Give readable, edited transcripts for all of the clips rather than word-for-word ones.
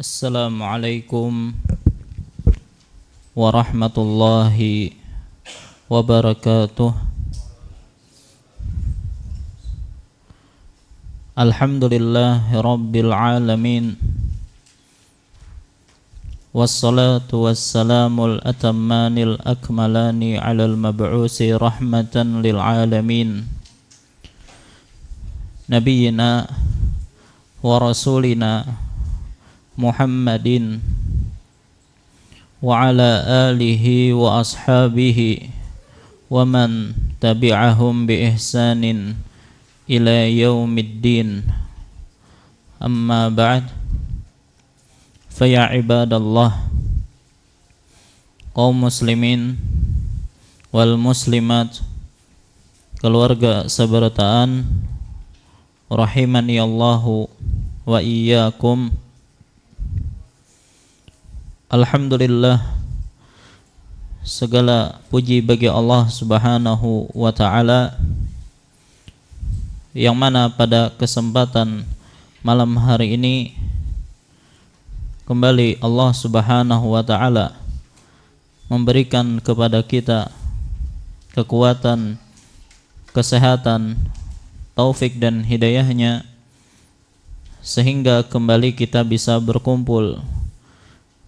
Assalamualaikum warahmatullahi wabarakatuh. Alhamdulillahi rabbil alamin. Wassalatu wassalamul atammanil akmalani alal mab'usi rahmatan lil alamin, Nabiyyina wa rasulina Muhammadin wa ala alihi wa ashabihi wa man tabi'ahum bi ihsanin ila yaumiddin. Amma ba'd, fa ya ibadallah, kaum muslimin wal muslimat, keluarga sabarataan, rahimani Allahu wa iyyakum. Alhamdulillah, segala puji bagi Allah Subhanahu wa ta'ala, yang mana pada kesempatan malam hari ini kembali Allah Subhanahu wa ta'ala memberikan kepada kita kekuatan, kesehatan, taufik dan hidayahnya, sehingga kembali kita bisa berkumpul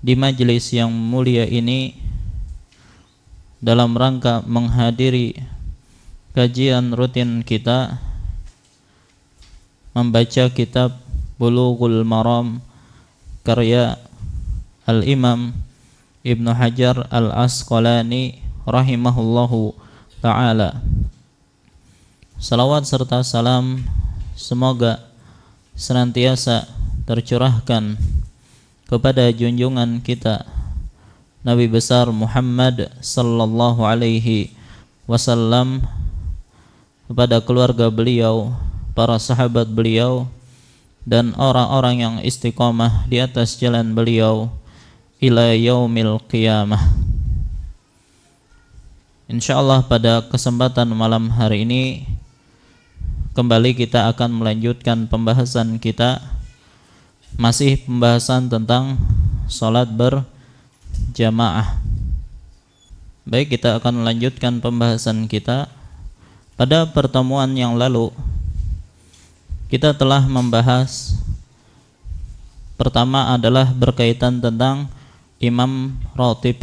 di majelis yang mulia ini dalam rangka menghadiri kajian rutin kita membaca kitab Bulughul Maram karya Al-Imam Ibnu Hajar Al-Asqalani rahimahullahu ta'ala. Salawat serta salam semoga senantiasa tercurahkan kepada junjungan kita Nabi besar Muhammad sallallahu alaihi wasallam, kepada keluarga beliau, para sahabat beliau, dan orang-orang yang istiqamah di atas jalan beliau ila yaumil qiyamah. Insyaallah pada kesempatan malam hari ini kembali kita akan melanjutkan pembahasan kita, masih pembahasan tentang sholat berjamaah. Baik, kita akan melanjutkan pembahasan kita. Pada pertemuan yang lalu kita telah membahas, pertama adalah berkaitan tentang imam ratib,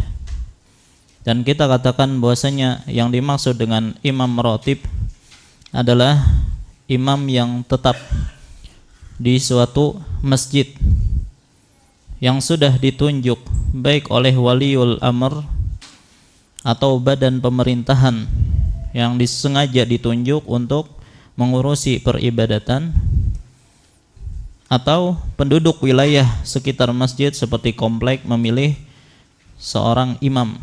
dan kita katakan bahwasanya yang dimaksud dengan imam ratib adalah imam yang tetap di suatu masjid yang sudah ditunjuk baik oleh waliul amr atau badan pemerintahan yang disengaja ditunjuk untuk mengurusi peribadatan, atau penduduk wilayah sekitar masjid seperti komplek memilih seorang imam,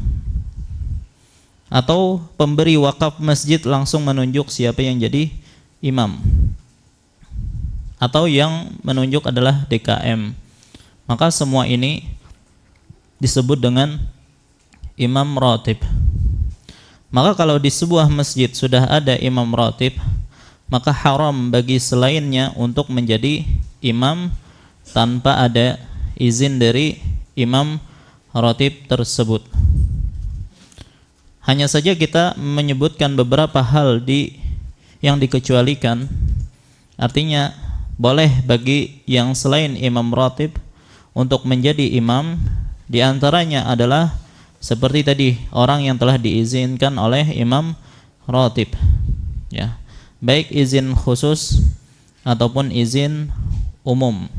atau pemberi wakaf masjid langsung menunjuk siapa yang jadi imam, atau yang menunjuk adalah DKM. Maka semua ini disebut dengan imam ratib. Maka kalau di sebuah masjid sudah ada imam ratib, maka haram bagi selainnya untuk menjadi imam tanpa ada izin dari imam ratib tersebut. Hanya saja kita menyebutkan beberapa hal yang dikecualikan. Artinya boleh bagi yang selain imam ratib untuk menjadi imam. Di antaranya adalah seperti tadi, orang yang telah diizinkan oleh imam ratib, ya, baik izin khusus ataupun izin umum.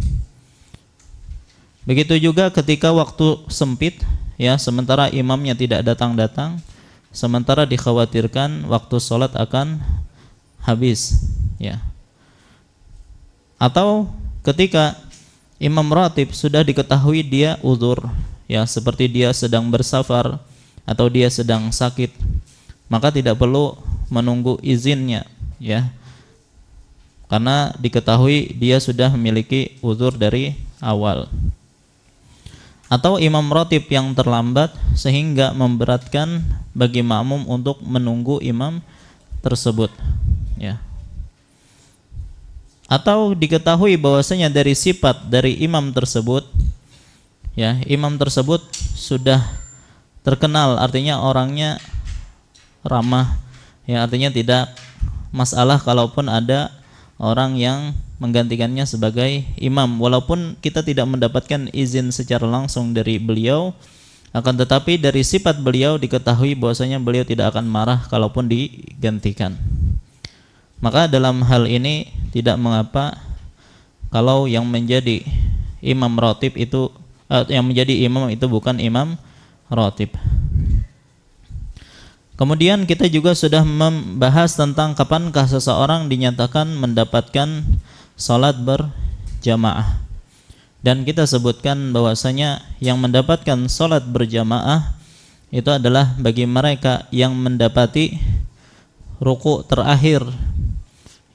Begitu juga ketika waktu sempit, ya, sementara imamnya tidak datang-datang, sementara dikhawatirkan waktu sholat akan habis, ya. Atau ketika imam ratib sudah diketahui dia uzur, ya, seperti dia sedang bersafar atau dia sedang sakit, maka tidak perlu menunggu izinnya, ya, karena diketahui dia sudah memiliki uzur dari awal. Atau imam ratib yang terlambat sehingga memberatkan bagi makmum untuk menunggu imam tersebut, ya. Atau diketahui bahwasanya dari sifat dari imam tersebut ya imam tersebut sudah terkenal, artinya orangnya ramah, ya artinya tidak masalah kalaupun ada orang yang menggantikannya sebagai imam, walaupun kita tidak mendapatkan izin secara langsung dari beliau, akan tetapi dari sifat beliau diketahui bahwasanya beliau tidak akan marah kalaupun digantikan. Maka dalam hal ini tidak mengapa kalau yang menjadi imam ratib itu yang menjadi imam itu bukan imam ratib. Kemudian kita juga sudah membahas tentang kapankah seseorang dinyatakan mendapatkan salat berjamaah. Dan kita sebutkan bahwasanya yang mendapatkan salat berjamaah itu adalah bagi mereka yang mendapati ruku terakhir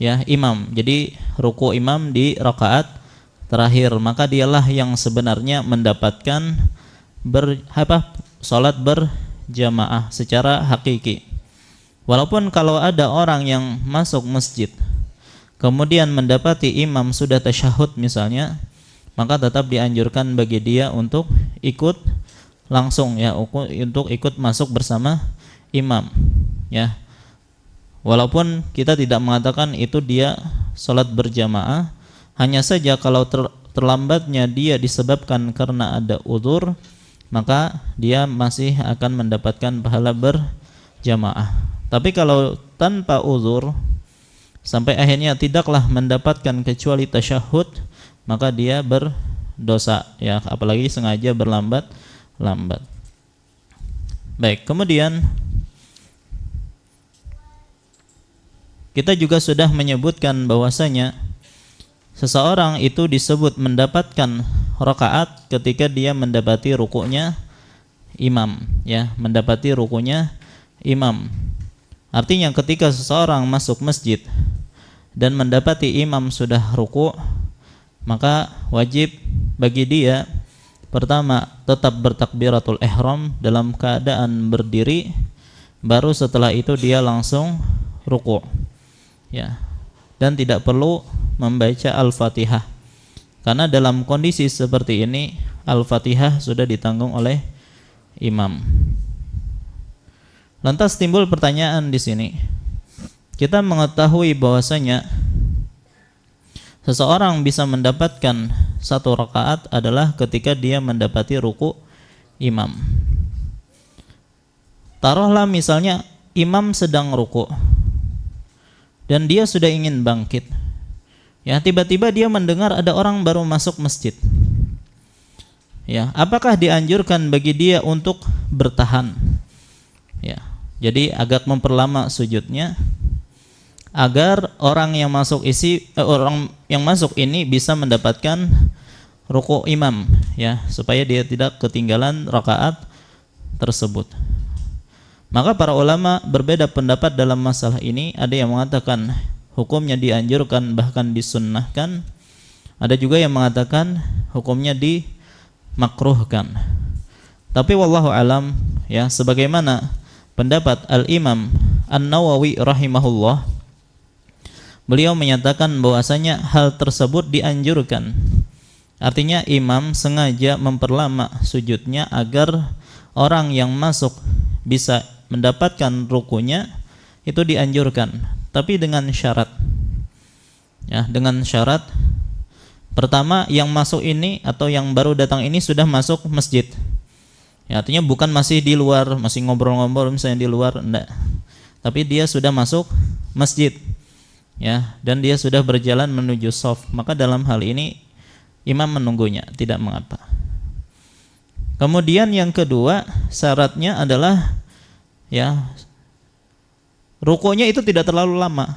ya imam. Jadi ruku imam di rakaat terakhir, maka dialah yang sebenarnya mendapatkan salat berjamaah secara hakiki. Walaupun kalau ada orang yang masuk masjid kemudian mendapati imam sudah tasyahud misalnya, maka tetap dianjurkan bagi dia untuk ikut langsung ya, untuk ikut masuk bersama imam ya. Walaupun kita tidak mengatakan itu dia salat berjamaah, hanya saja kalau terlambatnya dia disebabkan karena ada udzur, maka dia masih akan mendapatkan pahala berjamaah. Tapi kalau tanpa udzur sampai akhirnya tidaklah mendapatkan kecuali tasyahud, maka dia berdosa ya, apalagi sengaja berlambat. Baik, kemudian kita juga sudah menyebutkan bahwasanya seseorang itu disebut mendapatkan rakaat ketika dia mendapati rukuknya imam ya, mendapati rukuknya imam. Artinya ketika seseorang masuk masjid dan mendapati imam sudah ruku', maka wajib bagi dia pertama tetap bertakbiratul ihram dalam keadaan berdiri, baru setelah itu dia langsung ruku' ya. Dan tidak perlu membaca Al-Fatihah, karena dalam kondisi seperti ini Al-Fatihah sudah ditanggung oleh imam. Lantas timbul pertanyaan di sini. Kita mengetahui bahwasanya seseorang bisa mendapatkan satu rakaat adalah ketika dia mendapati ruku imam. Taruhlah misalnya imam sedang ruku dan dia sudah ingin bangkit. Ya, tiba-tiba dia mendengar ada orang baru masuk masjid. Ya, apakah dianjurkan bagi dia untuk bertahan? Ya, jadi agak memperlama sujudnya agar orang yang masuk ini bisa mendapatkan ruku imam ya, supaya dia tidak ketinggalan rakaat tersebut. Maka para ulama berbeda pendapat dalam masalah ini. Ada yang mengatakan hukumnya dianjurkan bahkan disunnahkan. Ada juga yang mengatakan hukumnya dimakruhkan. Tapi wallahu alam ya, sebagaimana pendapat Al-Imam An-Nawawi rahimahullah, beliau menyatakan bahwasanya hal tersebut dianjurkan. Artinya imam sengaja memperlama sujudnya agar orang yang masuk bisa mendapatkan rukunya, itu dianjurkan, tapi dengan syarat ya, dengan syarat pertama yang masuk ini atau yang baru datang ini sudah masuk masjid ya, artinya bukan masih di luar, masih ngobrol-ngobrol misalnya di luar, enggak, tapi dia sudah masuk masjid ya, dan dia sudah berjalan menuju shaf, maka dalam hal ini imam menunggunya, tidak mengapa. Kemudian yang kedua syaratnya adalah ya, rukunya itu tidak terlalu lama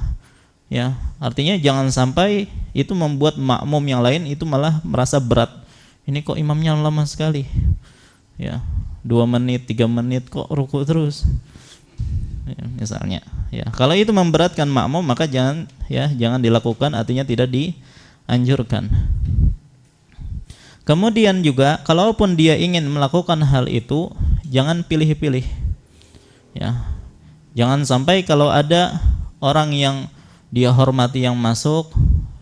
ya, artinya jangan sampai itu membuat makmum yang lain itu malah merasa berat, ini kok imamnya lama sekali ya, 2 menit 3 menit kok ruku terus ya, misalnya ya. Kalau itu memberatkan makmum maka jangan dilakukan, artinya tidak dianjurkan. Kemudian juga kalaupun dia ingin melakukan hal itu, jangan pilih-pilih ya. Jangan sampai kalau ada orang yang dia hormati yang masuk,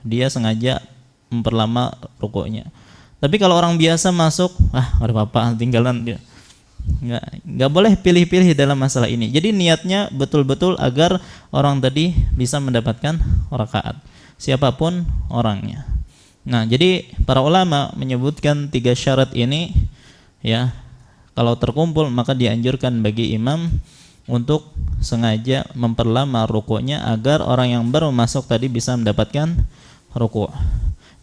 dia sengaja memperlama rukuknya. Tapi kalau orang biasa masuk, nggak ada apa-apa, tinggalan dia. Nggak boleh pilih-pilih dalam masalah ini. Jadi niatnya betul-betul agar orang tadi bisa mendapatkan rakaat, siapapun orangnya. Nah, jadi para ulama menyebutkan 3 syarat ini, ya, kalau terkumpul maka dianjurkan bagi imam untuk sengaja memperlama rukuknya agar orang yang baru masuk tadi bisa mendapatkan rukuk.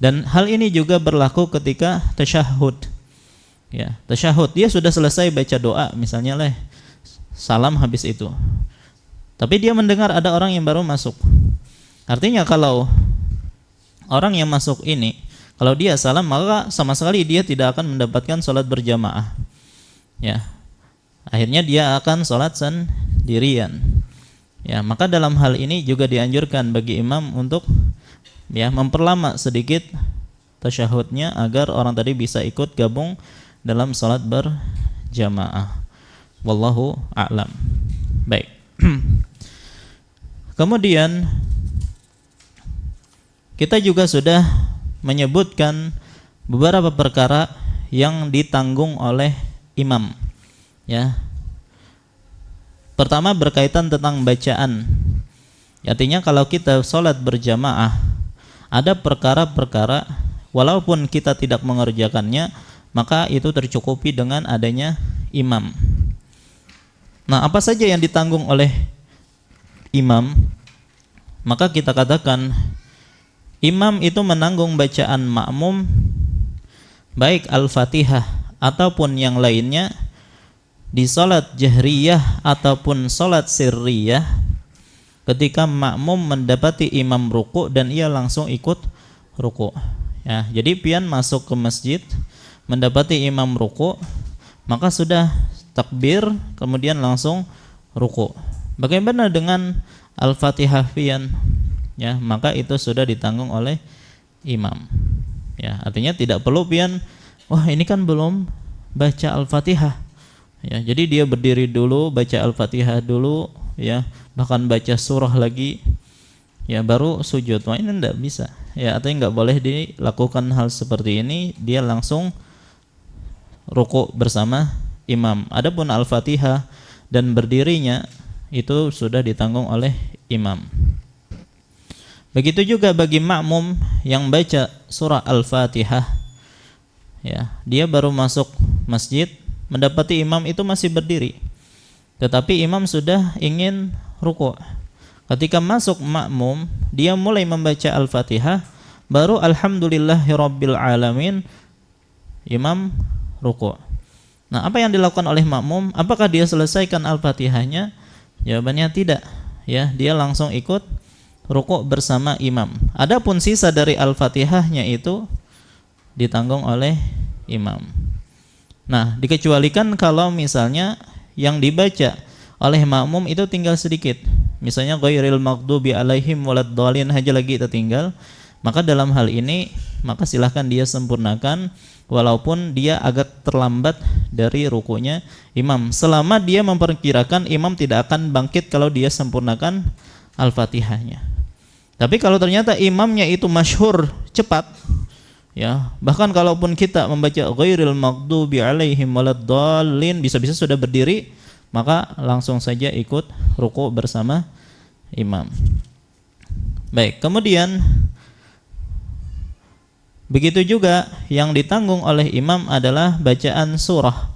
Dan hal ini juga berlaku ketika tasyahud. Ya, tasyahud, dia sudah selesai baca doa, misalnya salam habis itu. Tapi dia mendengar ada orang yang baru masuk. Artinya kalau orang yang masuk ini, kalau dia salam, maka sama sekali dia tidak akan mendapatkan sholat berjamaah. Ya, akhirnya dia akan sholat sendirian. Ya, maka dalam hal ini juga dianjurkan bagi imam untuk memperlama sedikit tasyahudnya agar orang tadi bisa ikut gabung dalam sholat berjamaah. Wallahu a'lam. Baik. Kemudian kita juga sudah menyebutkan beberapa perkara yang ditanggung oleh imam. Ya. Pertama berkaitan tentang bacaan. Artinya kalau kita sholat berjamaah, ada perkara-perkara walaupun kita tidak mengerjakannya, maka itu tercukupi dengan adanya imam. Nah, apa saja yang ditanggung oleh imam? Maka kita katakan imam itu menanggung bacaan makmum, baik Al-Fatihah ataupun yang lainnya, di salat jahriyah ataupun salat sirriyah. Ketika makmum mendapati imam ruku dan ia langsung ikut ruku. Ya, jadi pian masuk ke masjid, mendapati imam ruku, maka sudah takbir, kemudian langsung ruku. Bagaimana dengan Al-Fatihah pian? Ya, maka itu sudah ditanggung oleh imam. Ya, artinya tidak perlu pian, ini kan belum baca Al-Fatihah. Ya, jadi dia berdiri dulu, baca Al-Fatihah dulu, ya, bahkan baca surah lagi, ya, baru sujud. Ini tidak bisa, ya, artinya nggak boleh dilakukan hal seperti ini. Dia langsung ruku bersama imam. Adapun Al-Fatihah dan berdirinya itu sudah ditanggung oleh imam. Begitu juga bagi makmum yang baca surah Al-Fatihah, ya, dia baru masuk masjid, mendapati imam itu masih berdiri, tetapi imam sudah ingin ruku. Ketika masuk makmum, dia mulai membaca Al-Fatihah, baru Alhamdulillahirabbil alamin, imam ruku. Nah, apa yang dilakukan oleh makmum? Apakah dia selesaikan Al-Fatihahnya? Jawabannya tidak. Ya, dia langsung ikut ruku bersama imam. Adapun sisa dari Al-Fatihahnya itu ditanggung oleh imam. Nah, dikecualikan kalau misalnya yang dibaca oleh makmum itu tinggal sedikit. Misalnya ghairil maghdubi alaihim waladdallin aja lagi tertinggal, maka dalam hal ini maka silahkan dia sempurnakan walaupun dia agak terlambat dari rukunya imam, selama dia memperkirakan imam tidak akan bangkit kalau dia sempurnakan Al-Fatihahnya. Tapi kalau ternyata imamnya itu masyhur cepat, ya, bahkan kalaupun kita membaca ghairil maghdubi alaihim waladdallin bisa-bisa sudah berdiri, maka langsung saja ikut ruku bersama imam. Baik, kemudian begitu juga yang ditanggung oleh imam adalah bacaan surah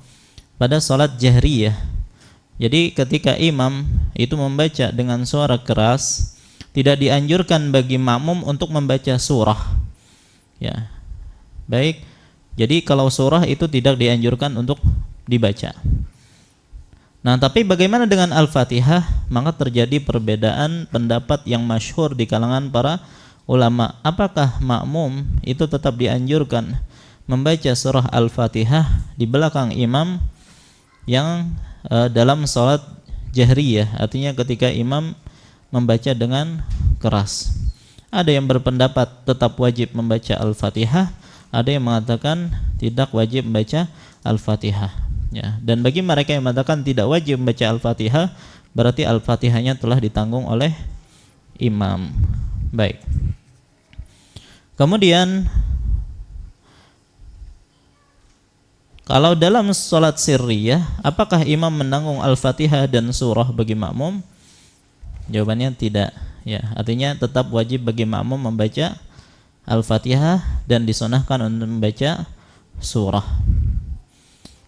pada salat jahriyah. Jadi ketika imam itu membaca dengan suara keras, tidak dianjurkan bagi makmum untuk membaca surah. Ya. Baik. Jadi kalau surah itu tidak dianjurkan untuk dibaca. Nah, tapi bagaimana dengan Al-Fatihah? Maka terjadi perbedaan pendapat yang masyhur di kalangan para ulama. Apakah makmum itu tetap dianjurkan membaca surah Al-Fatihah di belakang imam yang dalam salat jahriyah, artinya ketika imam membaca dengan keras? Ada yang berpendapat tetap wajib membaca Al-Fatihah, ada yang mengatakan tidak wajib membaca Al-Fatihah. Ya, dan bagi mereka yang mengatakan tidak wajib membaca Al-Fatihah, berarti Al-Fatihahnya telah ditanggung oleh imam. Baik. Kemudian Kalau dalam sholat sirriyah, apakah imam menanggung Al-Fatihah dan surah bagi makmum? Jawabannya tidak. Ya, artinya tetap wajib bagi makmum membaca Al-Fatihah dan disunahkan untuk membaca surah.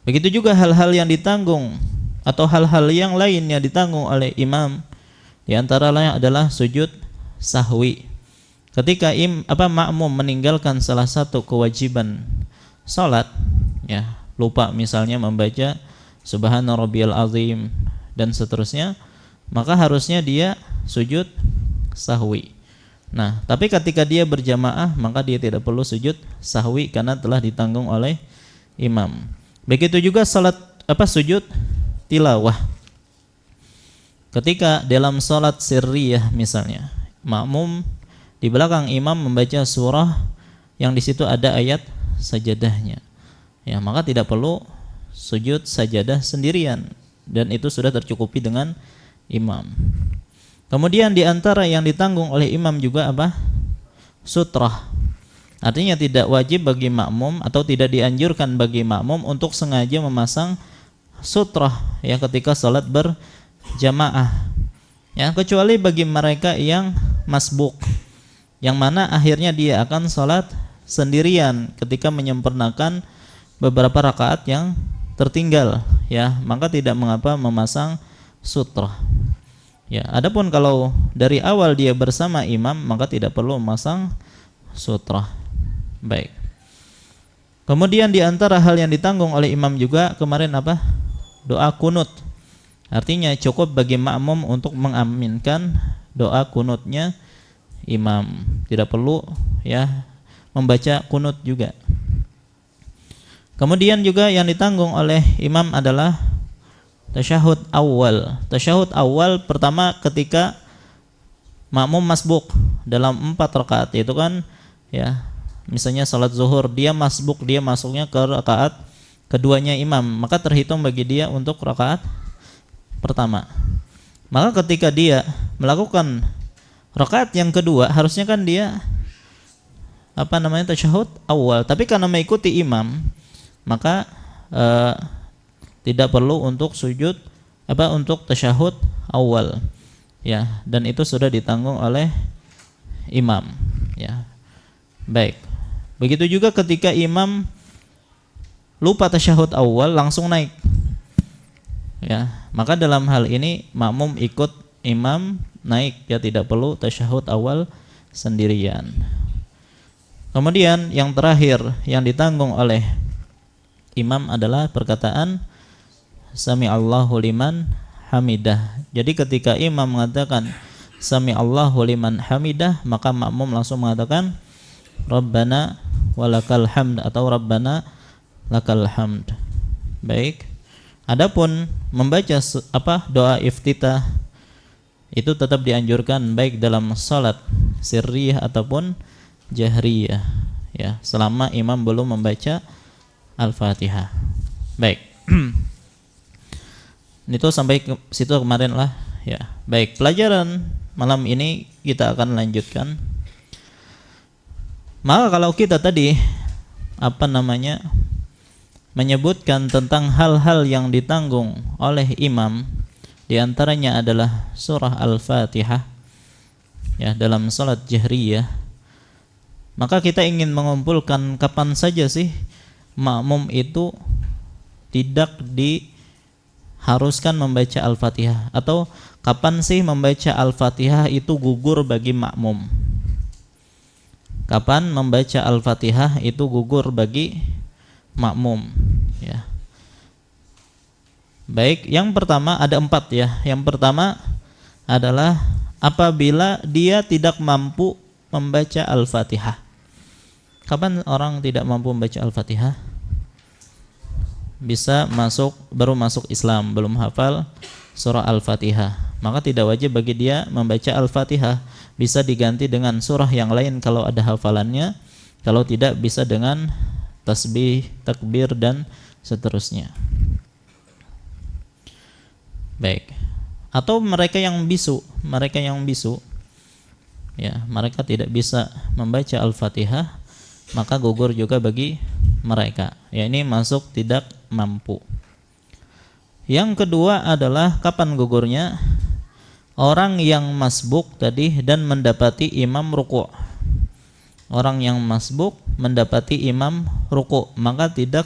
Begitu juga hal-hal yang ditanggung atau hal-hal yang lain yang ditanggung oleh imam, di antara lain adalah sujud sahwi. Ketika makmum meninggalkan salah satu kewajiban salat, ya, lupa misalnya membaca Subhana Rabbiyal Azim dan seterusnya, maka harusnya dia sujud sahwi. Nah, tapi ketika dia berjamaah, maka dia tidak perlu sujud sahwi karena telah ditanggung oleh imam. Begitu juga sujud tilawah. Ketika dalam salat sirriyah misalnya, makmum di belakang imam membaca surah yang di situ ada ayat sajadahnya, ya, maka tidak perlu sujud sajadah sendirian dan itu sudah tercukupi dengan imam. Kemudian di antara yang ditanggung oleh imam juga apa? Sutrah. Artinya tidak wajib bagi makmum atau tidak dianjurkan bagi makmum untuk sengaja memasang sutrah ya ketika salat berjamaah. Ya, kecuali bagi mereka yang masbuk, yang mana akhirnya dia akan salat sendirian ketika menyempurnakan beberapa rakaat yang tertinggal, ya, maka tidak mengapa memasang sutrah. Ya, adapun kalau dari awal dia bersama imam, maka tidak perlu memasang sutrah. Baik. Kemudian di antara hal yang ditanggung oleh imam juga kemarin apa? Doa kunut. Artinya cukup bagi makmum untuk mengaminkan doa kunutnya imam. Tidak perlu ya membaca kunut juga. Kemudian juga yang ditanggung oleh imam adalah tasyahud awal. Tasyahud awal pertama ketika makmum masbuk dalam 4 rakaat, itu kan ya, misalnya salat zuhur dia masbuk, dia masuknya ke rakaat keduanya imam, maka terhitung bagi dia untuk rakaat pertama. Maka ketika dia melakukan rakaat yang kedua, harusnya kan dia tasyahud awal, tapi karena mengikuti imam, maka tidak perlu untuk sujud untuk tasyahud awal, ya, dan itu sudah ditanggung oleh imam, ya. Baik. Begitu juga ketika imam lupa tasyahud awal langsung naik, ya, maka dalam hal ini makmum ikut imam naik, ya, tidak perlu tasyahud awal sendirian. Kemudian yang terakhir yang ditanggung oleh imam adalah perkataan Sami Allahu liman hamidah. Jadi ketika imam mengatakan Sami Allahu liman hamidah, maka makmum langsung mengatakan Rabbana walakal hamd atau Rabbana lakal hamd. Baik. Adapun membaca doa iftitah itu tetap dianjurkan baik dalam salat sirriyah ataupun jahriyah, ya, selama imam belum membaca Al-Fatihah. Baik. Itu sampai ke situ kemarin lah, ya. Baik, pelajaran malam ini kita akan lanjutkan. Maka kalau kita tadi menyebutkan tentang hal-hal yang ditanggung oleh imam, di antaranya adalah surah Al-Fatihah, ya, dalam salat jahriyah, maka kita ingin mengumpulkan kapan saja sih makmum itu tidak diharuskan membaca Al-Fatihah, atau kapan sih membaca Al-Fatihah itu gugur bagi makmum. Kapan membaca Al-Fatihah itu gugur bagi makmum, ya. Baik, yang pertama ada 4, ya. Yang pertama adalah apabila dia tidak mampu membaca Al-Fatihah. Kapan orang tidak mampu membaca Al-Fatihah? Baru masuk Islam, belum hafal surah Al-Fatihah, maka tidak wajib bagi dia membaca Al-Fatihah. Bisa diganti dengan surah yang lain kalau ada hafalannya, kalau tidak bisa dengan tasbih, takbir dan seterusnya. Baik. Atau mereka yang bisu, ya, mereka tidak bisa membaca Al-Fatihah, maka gugur juga bagi mereka. Ya, ini masuk tidak mampu. Yang kedua adalah kapan gugurnya? Orang yang masbuk tadi dan mendapati imam ruku'. Orang yang masbuk mendapati imam ruku', maka tidak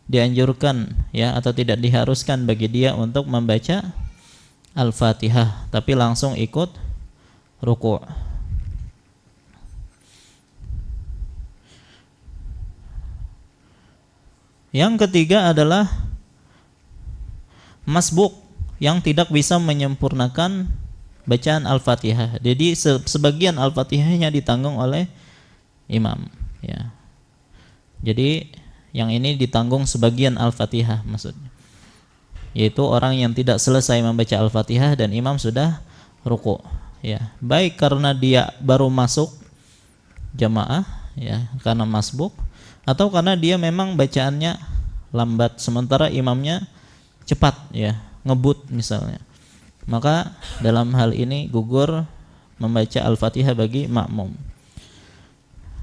dianjurkan ya atau tidak diharuskan bagi dia untuk membaca Al-Fatihah, tapi langsung ikut ruku'. Yang ketiga adalah masbuk yang tidak bisa menyempurnakan bacaan Al-Fatihah. Jadi sebagian Al-Fatihahnya ditanggung oleh imam ya. Jadi yang ini ditanggung sebagian Al-Fatihah maksudnya. Yaitu orang yang tidak selesai membaca Al-Fatihah dan imam sudah ruku' ya. Baik karena dia baru masuk jamaah ya, karena masbuk, atau karena dia memang bacaannya lambat sementara imamnya cepat ya, ngebut misalnya. Maka dalam hal ini gugur membaca Al-Fatihah bagi makmum.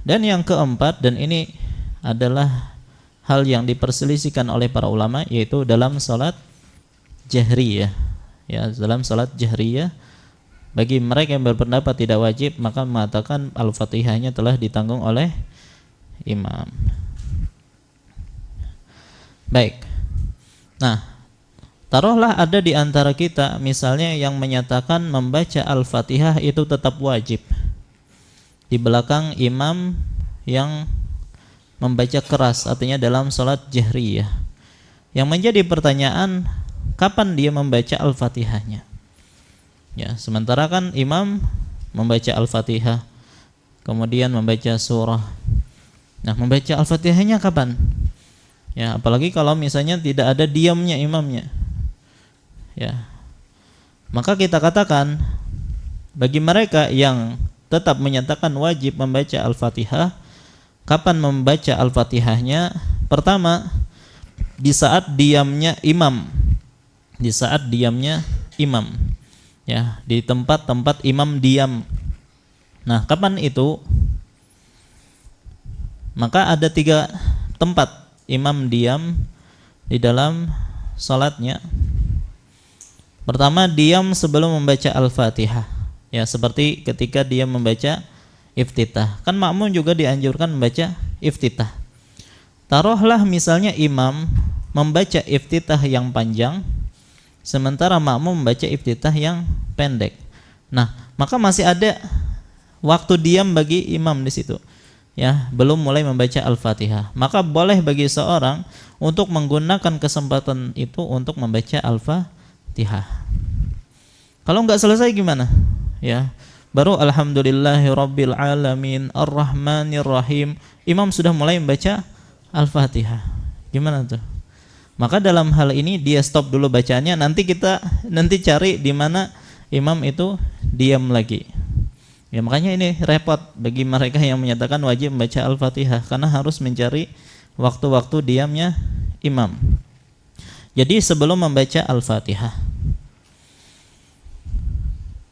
Dan yang keempat, dan ini adalah hal yang diperselisihkan oleh para ulama, yaitu dalam salat jahriyah ya, dalam salat jahriyah bagi mereka yang berpendapat tidak wajib, maka mengatakan Al-Fatihahnya telah ditanggung oleh imam. Baik. Nah, taruhlah ada di antara kita misalnya yang menyatakan membaca Al-Fatihah itu tetap wajib di belakang imam yang membaca keras, artinya dalam salat jahriyah. Yang menjadi pertanyaan, kapan dia membaca Al-Fatihahnya? Ya, sementara kan imam membaca Al-Fatihah, kemudian membaca surah. Nah, membaca Al-Fatihahnya kapan? Ya, apalagi kalau misalnya tidak ada diamnya imamnya. Ya. Maka kita katakan bagi mereka yang tetap menyatakan wajib membaca Al-Fatihah, kapan membaca Al-Fatihahnya? Pertama, di saat diamnya imam. Di saat diamnya imam. Ya, di tempat-tempat imam diam. Nah, kapan itu? Maka ada 3 tempat imam diam di dalam salatnya. Pertama, diam sebelum membaca Al-Fatihah. Ya, seperti ketika dia membaca iftitah. Kan makmum juga dianjurkan membaca iftitah. Taruhlah misalnya imam membaca iftitah yang panjang, sementara makmum membaca iftitah yang pendek. Nah, maka masih ada waktu diam bagi imam di situ. Ya, belum mulai membaca Al-Fatihah. Maka boleh bagi seorang untuk menggunakan kesempatan itu untuk membaca Al-Fatihah. Kalau enggak selesai gimana? Ya, baru alhamdulillahirabbil alamin arrahmanir rahim, imam sudah mulai membaca Al-Fatihah. Gimana tuh? Maka dalam hal ini dia stop dulu bacaannya, nanti cari di mana imam itu diam lagi. Ya, makanya ini repot bagi mereka yang menyatakan wajib membaca Al-Fatihah, karena harus mencari waktu-waktu diamnya imam. Jadi sebelum membaca Al-Fatihah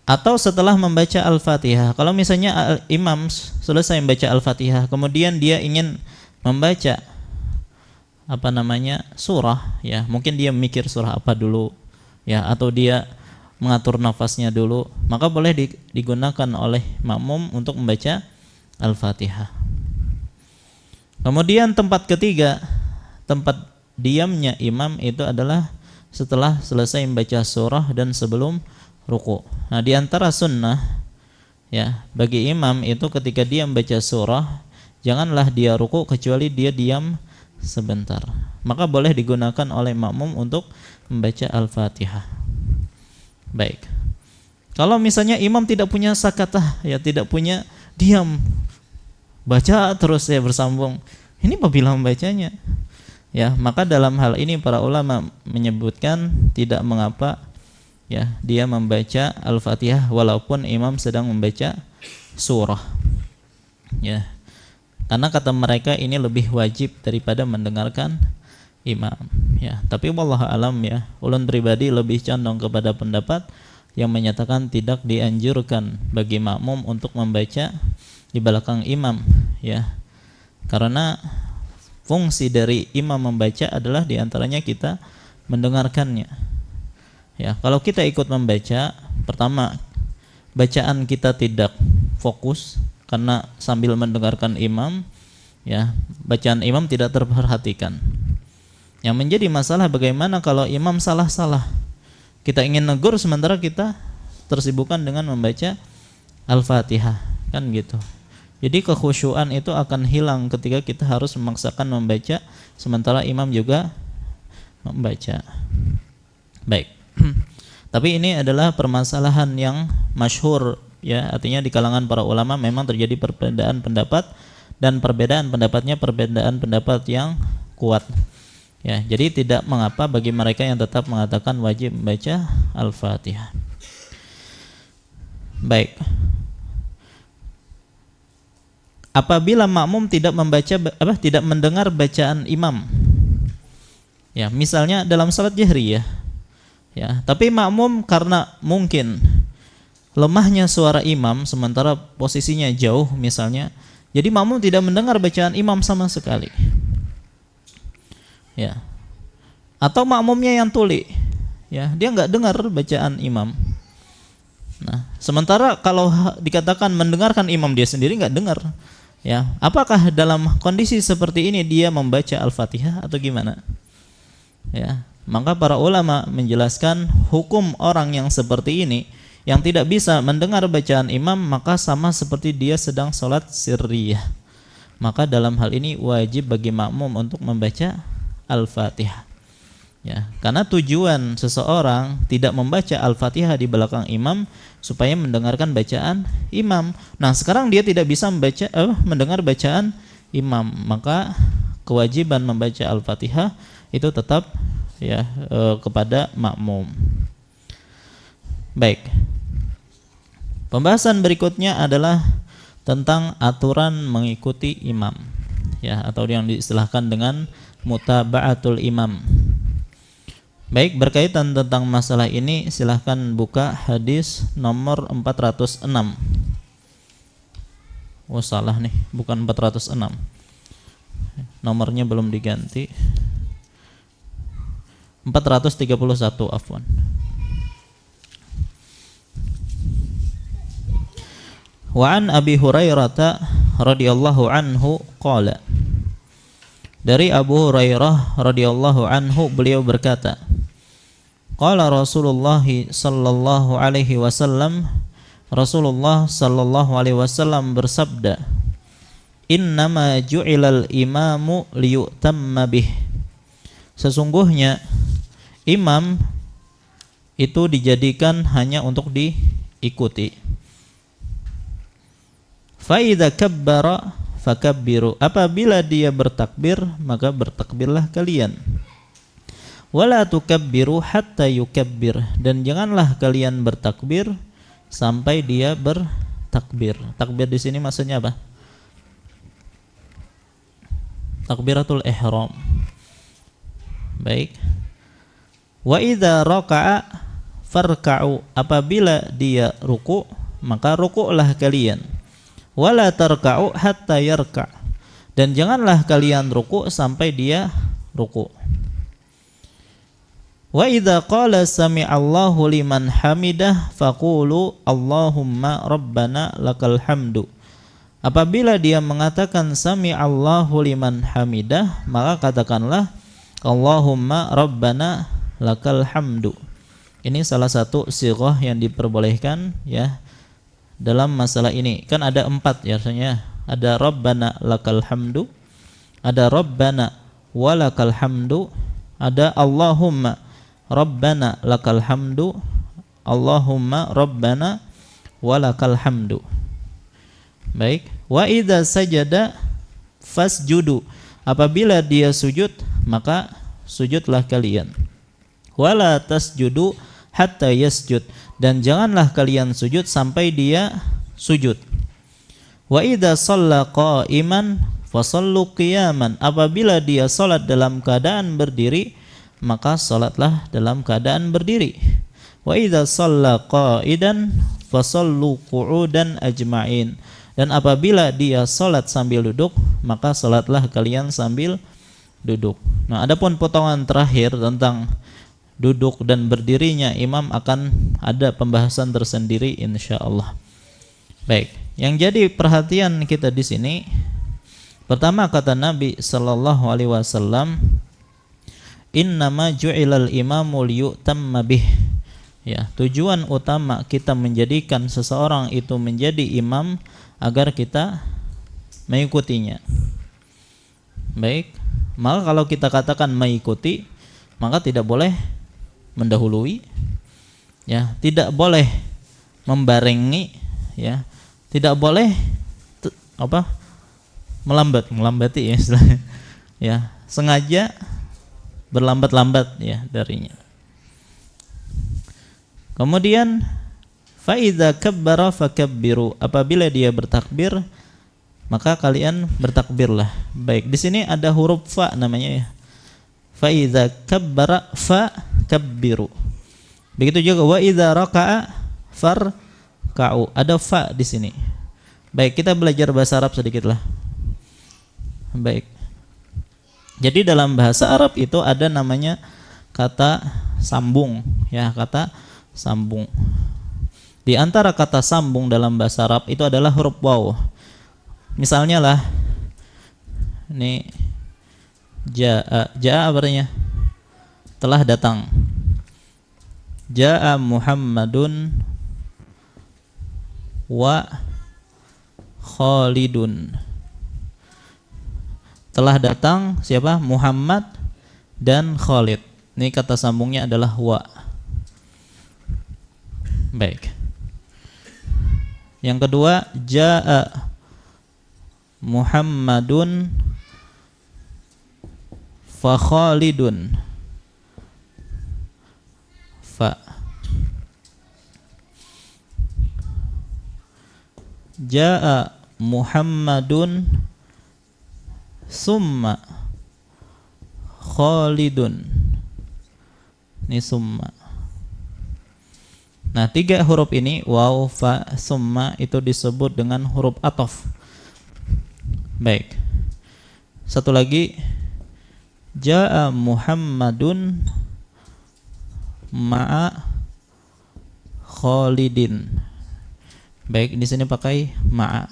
atau setelah membaca Al-Fatihah. Kalau misalnya imam selesai membaca Al-Fatihah, kemudian dia ingin membaca surah, ya, mungkin dia mikir surah apa dulu, ya, atau dia mengatur nafasnya dulu, maka boleh digunakan oleh makmum untuk membaca Al-Fatihah. Kemudian tempat ketiga, tempat diamnya imam itu adalah setelah selesai membaca surah dan sebelum ruku. Nah, di antara sunnah ya bagi imam itu ketika dia membaca surah, janganlah dia ruku kecuali dia diam sebentar. Maka boleh digunakan oleh makmum untuk membaca Al-Fatihah. Baik. Kalau misalnya imam tidak punya sakatah, ya tidak punya diam, baca terus ya bersambung, ini apabila membacanya, ya, maka dalam hal ini para ulama menyebutkan tidak mengapa ya dia membaca Al-Fatihah walaupun imam sedang membaca surah. Ya. Karena kata mereka ini lebih wajib daripada mendengarkan imam, ya. Tapi wallahu alam ya, ulun pribadi lebih condong kepada pendapat yang menyatakan tidak dianjurkan bagi makmum untuk membaca di belakang imam, ya. Karena fungsi dari imam membaca adalah diantaranya kita mendengarkannya. Ya, kalau kita ikut membaca, pertama bacaan kita tidak fokus karena sambil mendengarkan imam, ya, bacaan imam tidak terperhatikan. Yang menjadi masalah bagaimana kalau imam salah-salah. Kita ingin negur sementara kita tersibukkan dengan membaca Al-Fatihah, kan gitu. Jadi kekhusyuan itu akan hilang ketika kita harus memaksakan membaca sementara imam juga membaca. Baik. Tapi ini adalah permasalahan yang masyhur, ya, artinya di kalangan para ulama memang terjadi perbedaan pendapat, dan perbedaan pendapatnya perbedaan pendapat yang kuat. Ya, jadi tidak mengapa bagi mereka yang tetap mengatakan wajib membaca Al-Fatihah. Baik. Apabila makmum tidak tidak mendengar bacaan imam, ya, misalnya dalam salat jahriyah, ya, tapi makmum karena mungkin lemahnya suara imam sementara posisinya jauh misalnya, jadi makmum tidak mendengar bacaan imam sama sekali, ya, atau makmumnya yang tuli, ya, dia nggak dengar bacaan imam. Nah, sementara kalau dikatakan mendengarkan imam, dia sendiri nggak dengar. Ya, apakah dalam kondisi seperti ini dia membaca Al-Fatihah atau gimana? Ya, maka para ulama menjelaskan hukum orang yang seperti ini yang tidak bisa mendengar bacaan imam, maka sama seperti dia sedang sholat sirriyah. Maka dalam hal ini wajib bagi makmum untuk membaca Al-Fatihah. Ya, karena tujuan seseorang tidak membaca Al-Fatihah di belakang imam supaya mendengarkan bacaan imam. Nah, sekarang dia tidak bisa mendengar bacaan imam, maka kewajiban membaca Al-Fatihah itu tetap, ya, kepada makmum. Baik. Pembahasan berikutnya adalah tentang aturan mengikuti imam, ya, atau yang diistilahkan dengan mutaba'atul imam. Baik, berkaitan tentang masalah ini silahkan buka hadis nomor 406. Oh, salah nih, bukan 406. Nomornya belum diganti. 431, afwan. Wa an Abi Hurairah radhiyallahu anhu qala. Dari Abu Hurairah radhiyallahu anhu, beliau berkata, qala Rasulullah sallallahu alaihi wasallam, Rasulullah sallallahu alaihi wasallam bersabda, innama ju'ilal imamu liyutamma bih. Sesungguhnya imam itu dijadikan hanya untuk diikuti. Fa idza kabbara fakabbiru, apabila dia bertakbir maka bertakbirlah kalian. Wala tukabbiru hatta yukabbir, dan janganlah kalian bertakbir sampai dia bertakbir. Takbir di sini maksudnya apa? Takbiratul ihram. Baik. Wa idza raka'a farka'u, apabila dia ruku maka rukuklah kalian. Wala tarka'u hatta yarka', dan janganlah kalian ruku sampai dia ruku. Wa idza qala sami'allahu liman hamidah faqulu Allahumma rabbana lakal hamdu. Apabila dia mengatakan sami'allahu liman hamidah, maka katakanlah Allahumma rabbana lakal hamdu. Ini salah satu sighah yang diperbolehkan, ya, dalam masalah ini. Kan ada 4 ya, artinya ada Rabbana lakal hamdu, ada Rabbana walakal hamdu, ada Allahumma Rabbana lakal hamdu, Allahumma Rabbana walakal hamdu. Baik. Wa idza sajada fasjudu, apabila dia sujud maka sujudlah kalian. Wala tasjudu hatta yasjud, dan janganlah kalian sujud sampai dia sujud. Wa idza shalla qa'iman fasallu qiyaman, apabila dia salat dalam keadaan berdiri maka salatlah dalam keadaan berdiri. Wa idza shalla qa'idan fasallu qu'udan ajma'in, dan apabila dia salat sambil duduk maka salatlah kalian sambil duduk. Nah, adapun potongan terakhir tentang duduk dan berdirinya imam akan ada pembahasan tersendiri insyaallah. Baik, yang jadi perhatian kita di sini pertama kata Nabi sallallahu alaihi wasallam, innama ju'ilal imamu liyutamma bih. Ya, tujuan utama kita menjadikan seseorang itu menjadi imam agar kita mengikutinya. Baik, maka kalau kita katakan mengikuti, maka tidak boleh mendahului, ya, tidak boleh membarengi, ya, tidak boleh melambati ya istilahnya, ya, sengaja berlambat-lambat ya darinya. Kemudian fa idza kabbara fakabbiru, apabila dia bertakbir maka kalian bertakbirlah. Baik, di sini ada huruf fa namanya ya. Fa idza kabbara fakabbiru. Begitu juga wa idza raka'a farka'u, ada fa di sini. Baik, kita belajar bahasa Arab sedikit lah. Baik. Jadi dalam bahasa Arab itu ada namanya kata sambung, ya, kata sambung. Di antara kata sambung dalam bahasa Arab itu adalah huruf waw. Misalnya lah, ini jaa apa artinya? Telah datang. Jaa Muhammadun wa Khalidun. Telah datang siapa? Muhammad dan Khalid. Ini kata sambungnya adalah wa. Baik. Yang kedua, jaa Muhammadun fa Khalidun. Fa. Jaa Muhammadun summa Khalidun. Ini summa. Nah, 3 huruf ini waw, fa, summa itu disebut dengan huruf ataf. Baik. Satu lagi, jaa Muhammadun ma'a Khalidin. Baik, di sini pakai ma'a.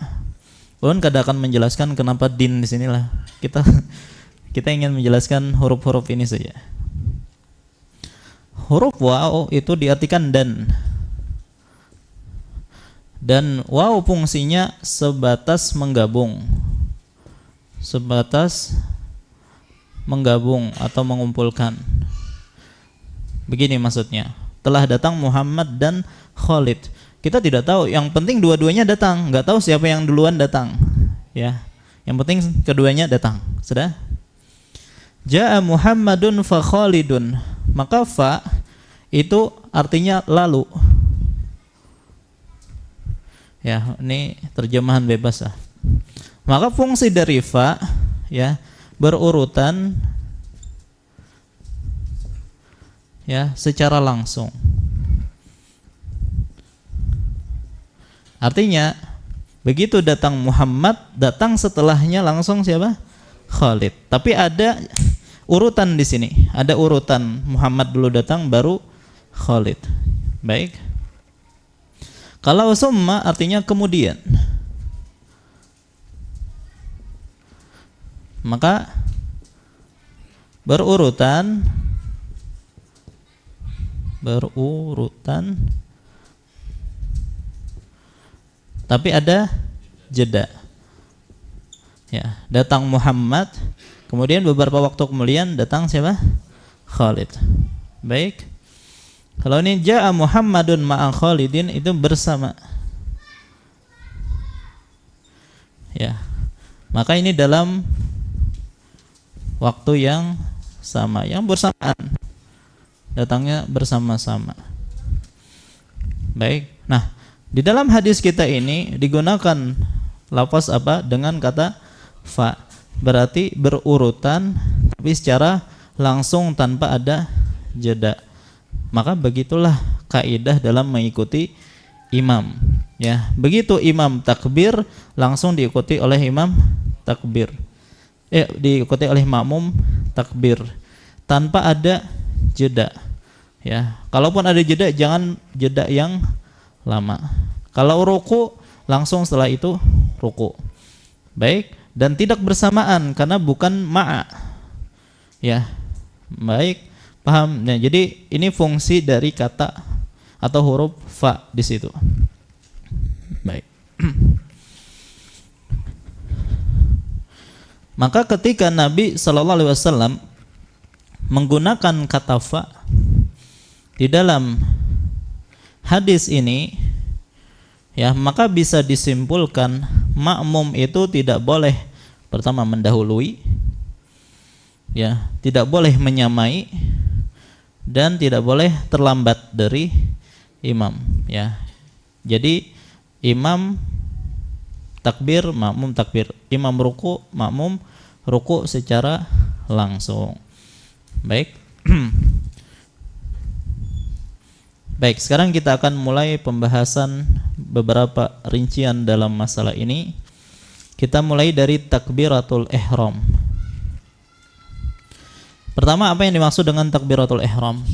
Ulun kadang akan menjelaskan kenapa din di sinilah. Kita ingin menjelaskan huruf-huruf ini saja. Huruf waw itu diartikan dan waw fungsinya sebatas menggabung. Sebatas menggabung atau mengumpulkan. Begini maksudnya. Telah datang Muhammad dan Khalid. Kita tidak tahu, yang penting dua-duanya datang. Enggak tahu siapa yang duluan datang. Ya. Yang penting keduanya datang. Sudah? Jaa Muhammadun fa Khalidun. Maka fa itu artinya lalu. Ya, ini terjemahan bebas lah. Maka fungsi dari fa, ya, berurutan, ya, secara langsung. Artinya begitu datang Muhammad, datang setelahnya langsung siapa? Khalid. Tapi ada urutan di sini. Ada urutan, Muhammad dulu datang baru Khalid. Baik. Kalau summa artinya kemudian. Maka berurutan tapi ada jeda. Ya, datang Muhammad, kemudian beberapa waktu kemudian datang siapa? Khalid. Baik. Kalau ini jaa Muhammadun ma'a Khalidin itu bersama. Ya. Maka ini dalam waktu yang sama, yang bersamaan. Datangnya bersama-sama. Baik. Nah, di dalam hadis kita ini digunakan lafaz apa? Dengan kata fa. Berarti berurutan tapi secara langsung tanpa ada jeda. Maka begitulah kaidah dalam mengikuti imam. Ya, begitu imam takbir langsung diikuti oleh imam takbir. diikuti oleh makmum takbir tanpa ada jeda. Ya, kalaupun ada jeda jangan jeda yang lama. Kalau ruku langsung setelah itu ruku. Baik, dan tidak bersamaan karena bukan ma'a. Ya. Baik, paham. Nah, jadi ini fungsi dari kata atau huruf fa di situ. Baik. Maka ketika Nabi sallallahu alaihi wasallam menggunakan kata fa di dalam hadis ini, ya, maka bisa disimpulkan makmum itu tidak boleh pertama mendahului, ya, tidak boleh menyamai, dan tidak boleh terlambat dari imam, ya. Jadi imam takbir, makmum takbir, imam ruku, makmum ruku secara langsung. Baik. Baik, sekarang kita akan mulai pembahasan beberapa rincian dalam masalah ini. Kita mulai dari takbiratul ihram. Pertama, apa yang dimaksud dengan takbiratul ihram?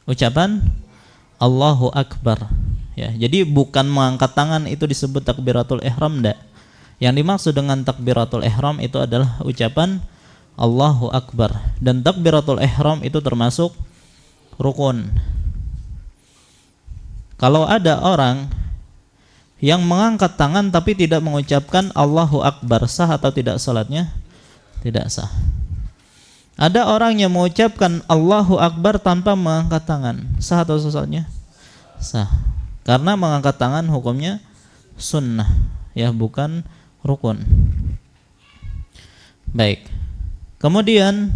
Ucapan Allahu Akbar. Ya, jadi bukan mengangkat tangan itu disebut takbiratul ihram, enggak. Yang dimaksud dengan takbiratul ihram itu adalah ucapan Allahu Akbar, dan takbiratul ihram itu termasuk rukun. Kalau ada orang yang mengangkat tangan tapi tidak mengucapkan Allahu Akbar, sah atau tidak salatnya? Tidak sah. Ada orang yang mengucapkan Allahu Akbar tanpa mengangkat tangan, sah atau salatnya? Sah. Karena mengangkat tangan hukumnya sunnah, ya, bukan rukun. Baik. Kemudian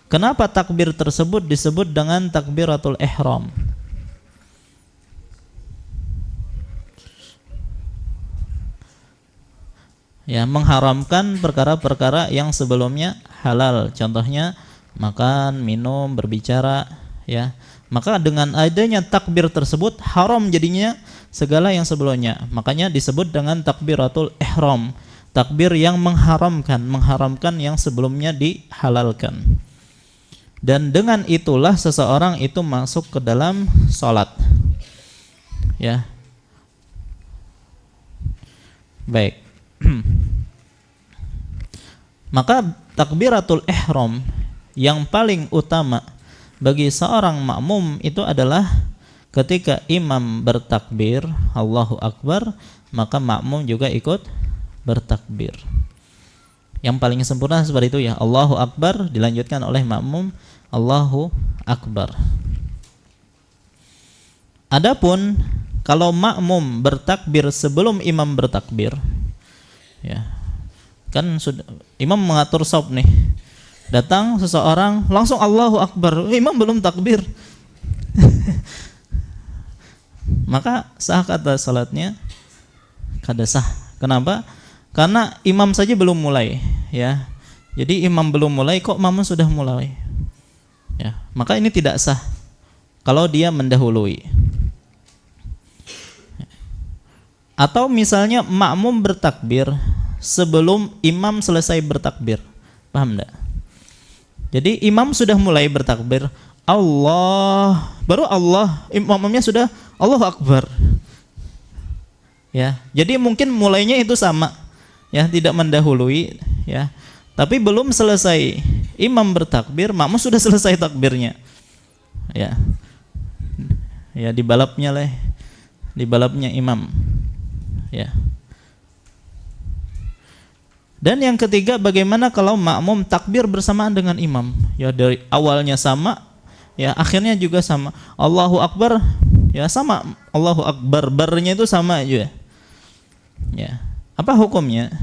kenapa takbir tersebut disebut dengan takbiratul ihram? Ya, mengharamkan perkara-perkara yang sebelumnya halal. Contohnya makan, minum, berbicara, ya. Maka dengan adanya takbir tersebut haram jadinya segala yang sebelumnya. Makanya disebut dengan takbiratul ihram. Takbir yang mengharamkan yang sebelumnya dihalalkan. Dan dengan itulah seseorang itu masuk ke dalam salat. Ya. Baik. Maka takbiratul ihram yang paling utama bagi seorang makmum itu adalah ketika imam bertakbir Allahu Akbar, maka makmum juga ikut bertakbir. Yang paling sempurna seperti itu, ya, Allahu Akbar dilanjutkan oleh makmum Allahu Akbar. Adapun kalau makmum bertakbir sebelum imam bertakbir, ya, kan sudah imam mengatur shaf nih, datang seseorang langsung Allahu Akbar, imam belum takbir. Maka sah kata salatnya? Kada sah. Kenapa? Karena imam saja belum mulai, ya. Jadi imam belum mulai kok makmum sudah mulai. Ya, maka ini tidak sah kalau dia mendahului. Atau misalnya makmum bertakbir sebelum imam selesai bertakbir. Paham enggak? Jadi imam sudah mulai bertakbir, Allah, baru Allah, imamnya sudah Allahu Akbar. Ya, jadi mungkin mulainya itu sama, ya, tidak mendahului, ya. Tapi belum selesai imam bertakbir, makmum sudah selesai takbirnya. Ya. Ya, dibalapnya imam. Ya. Dan yang ketiga, bagaimana kalau makmum takbir bersamaan dengan imam? Ya, dari awalnya sama, ya, akhirnya juga sama. Allahu Akbar, ya, sama. Allahu Akbar, barnya itu sama aja. Ya. Apa hukumnya?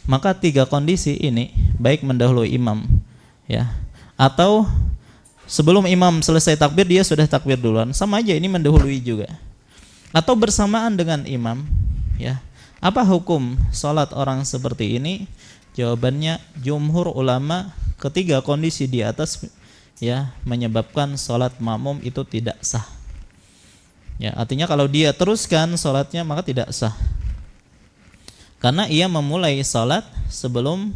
Maka tiga kondisi ini, baik mendahului imam, ya, atau sebelum imam selesai takbir dia sudah takbir duluan, sama aja, ini mendahului juga. Atau bersamaan dengan imam, ya. Apa hukum salat orang seperti ini? Jawabannya jumhur ulama ketiga kondisi di atas, ya, menyebabkan salat makmum itu tidak sah. Ya, artinya kalau dia teruskan salatnya maka tidak sah. karena ia memulai salat sebelum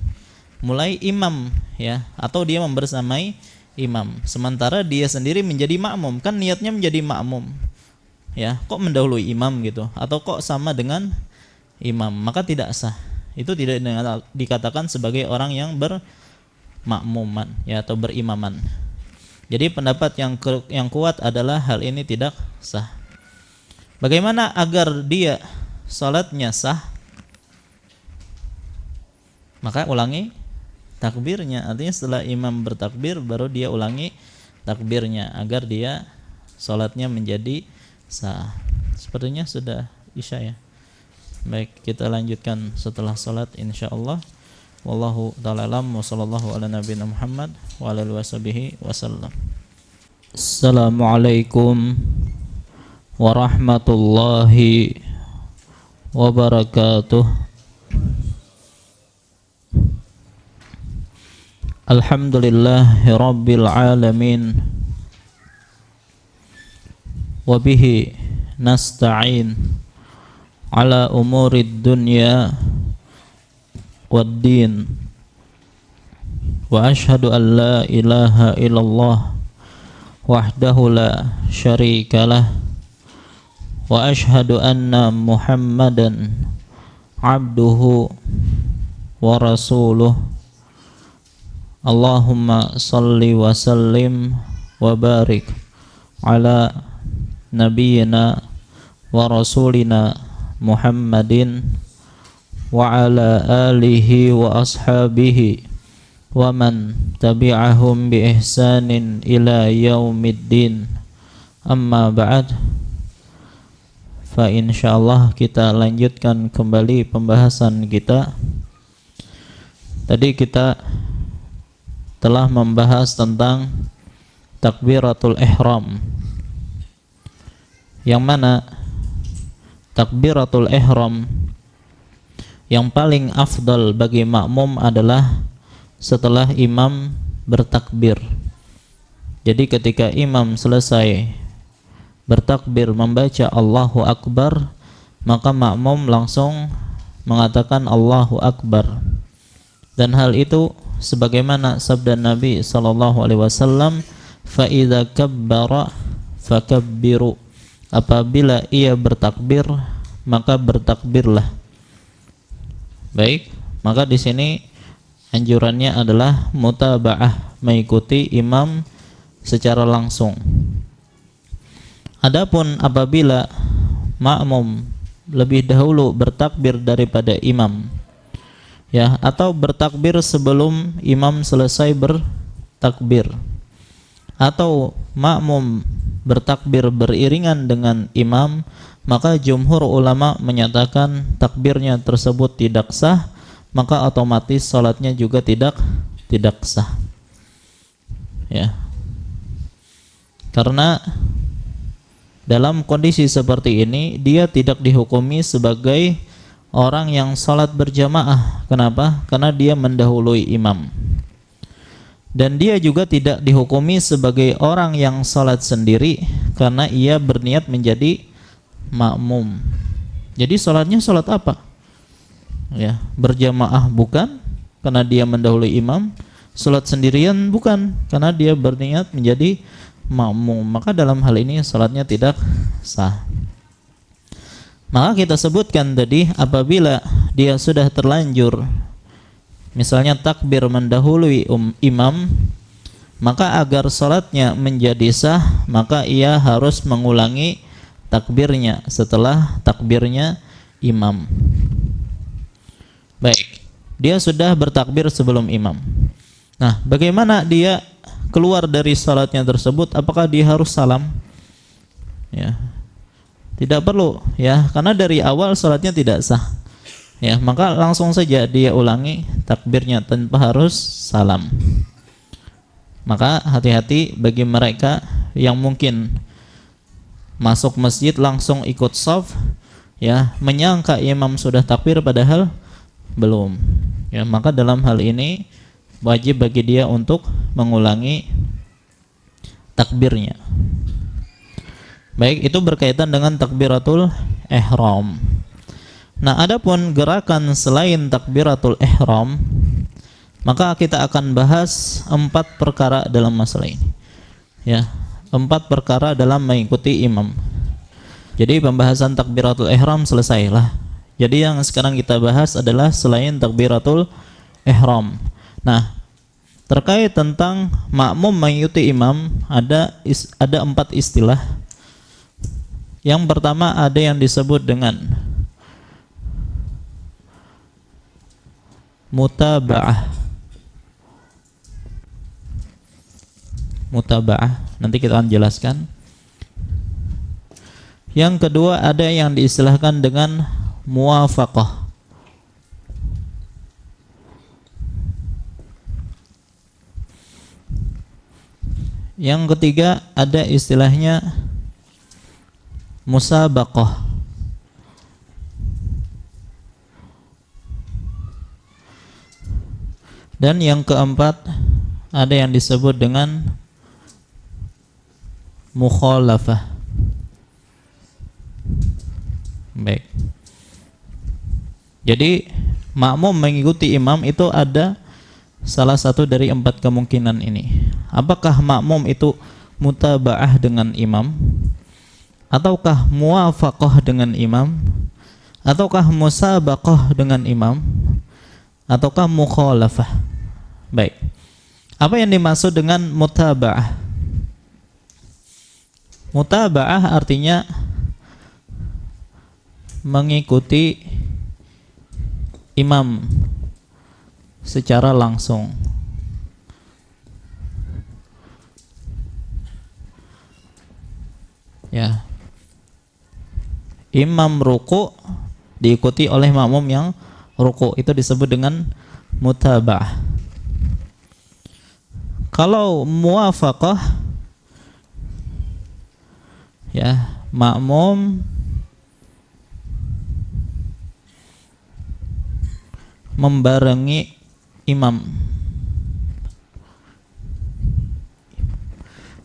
mulai imam, ya, atau dia membersamai imam, sementara dia sendiri menjadi makmum. Kan niatnya menjadi makmum, ya, kok mendahului imam gitu, atau kok sama dengan imam, maka tidak sah. Itu tidak dikatakan sebagai orang yang bermakmuman, ya, atau berimaman. Jadi pendapat yang kuat adalah hal ini tidak sah. Bagaimana agar dia salatnya sah? Maka ulangi takbirnya. Artinya setelah imam bertakbir baru dia ulangi takbirnya agar dia salatnya menjadi sah. Sepertinya sudah isya, ya. Baik, kita lanjutkan setelah salat insyaallah. Wallahu ta'ala alam wa sallallahu ala nabiyina Muhammad wa ala alihi washabihi wasallam. Assalamualaikum warahmatullahi wabarakatuh. Alhamdulillahi rabbil alamin, wa bihi nasta'in ala umurid dunya waddin, wa ashhadu an la ilaha illallah wahdahu la syarikalah, wa ashhadu anna Muhammadan abduhu wa rasuluh. Allahumma salli wa sallim wa barik ala nabiyyina wa rasulina Muhammadin wa ala alihi wa ashabihi wa man tabi'ahum bi ihsanin ila yaumiddin. Amma ba'd. Fa insyaallah kita lanjutkan kembali pembahasan kita. Tadi kita telah membahas tentang takbiratul ihram, yang mana takbiratul ihram yang paling afdal bagi makmum adalah setelah imam bertakbir. Jadi ketika imam selesai bertakbir membaca Allahu Akbar, maka makmum langsung mengatakan Allahu Akbar. Dan hal itu sebagaimana sabda Nabi sallallahu alaihi wasallam, fa idza kabbara fakabbiru. Apabila ia bertakbir, maka bertakbirlah. Baik, maka di sini anjurannya adalah mutaba'ah, mengikuti imam secara langsung. Adapun apabila makmum lebih dahulu bertakbir daripada imam, ya, atau bertakbir sebelum imam selesai bertakbir, atau makmum bertakbir beriringan dengan imam, maka jumhur ulama menyatakan takbirnya tersebut tidak sah, maka otomatis salatnya juga tidak sah, ya. Karena dalam kondisi seperti ini dia tidak dihukumi sebagai orang yang salat berjamaah. Kenapa? Karena dia mendahului imam. Dan dia juga tidak dihukumi sebagai orang yang salat sendiri karena ia berniat menjadi makmum. Jadi salatnya salat apa? Ya, berjamaah bukan karena dia mendahului imam, salat sendirian bukan karena dia berniat menjadi makmum. Maka dalam hal ini salatnya tidak sah. Maka kita sebutkan tadi, apabila dia sudah terlanjur misalnya takbir mendahului imam, maka agar salatnya menjadi sah, maka ia harus mengulangi takbirnya setelah takbirnya imam. Baik, dia sudah bertakbir sebelum imam. Nah, bagaimana dia keluar dari salatnya tersebut? Apakah dia harus salam? Ya, tidak perlu, ya, karena dari awal salatnya tidak sah. Ya, maka langsung saja dia ulangi takbirnya tanpa harus salam. Maka hati-hati bagi mereka yang mungkin masuk masjid langsung ikut shaf, ya, menyangka imam sudah takbir padahal belum. Ya, maka dalam hal ini wajib bagi dia untuk mengulangi takbirnya. Baik, itu berkaitan dengan takbiratul ihram. Nah, adapun gerakan selain takbiratul ihram, maka kita akan bahas 4 perkara dalam masalah ini. Ya, 4 perkara dalam mengikuti imam. Jadi pembahasan takbiratul ihram selesailah. Jadi yang sekarang kita bahas adalah selain takbiratul ihram. Nah, terkait tentang makmum mengikuti imam ada 4 istilah. Yang pertama ada yang disebut dengan mutaba'ah. Mutaba'ah, nanti kita akan jelaskan. Yang kedua ada yang diistilahkan dengan muwafaqah. Yang ketiga ada istilahnya musabaqah. Dan yang keempat ada yang disebut dengan mukhalafah. Baik. Jadi makmum mengikuti imam itu ada salah satu dari 4 kemungkinan ini. Apakah makmum itu mutaba'ah dengan imam, ataukah muwafaqah dengan imam, ataukah musabaqah dengan imam, ataukah mukhalafah. Baik. Apa yang dimaksud dengan mutaba'ah? Mutaba'ah artinya mengikuti imam secara langsung. Ya. Imam ruku diikuti oleh makmum yang ruku, itu disebut dengan mutaba'ah. Kalau muwafaqah, ya, makmum membarengi imam.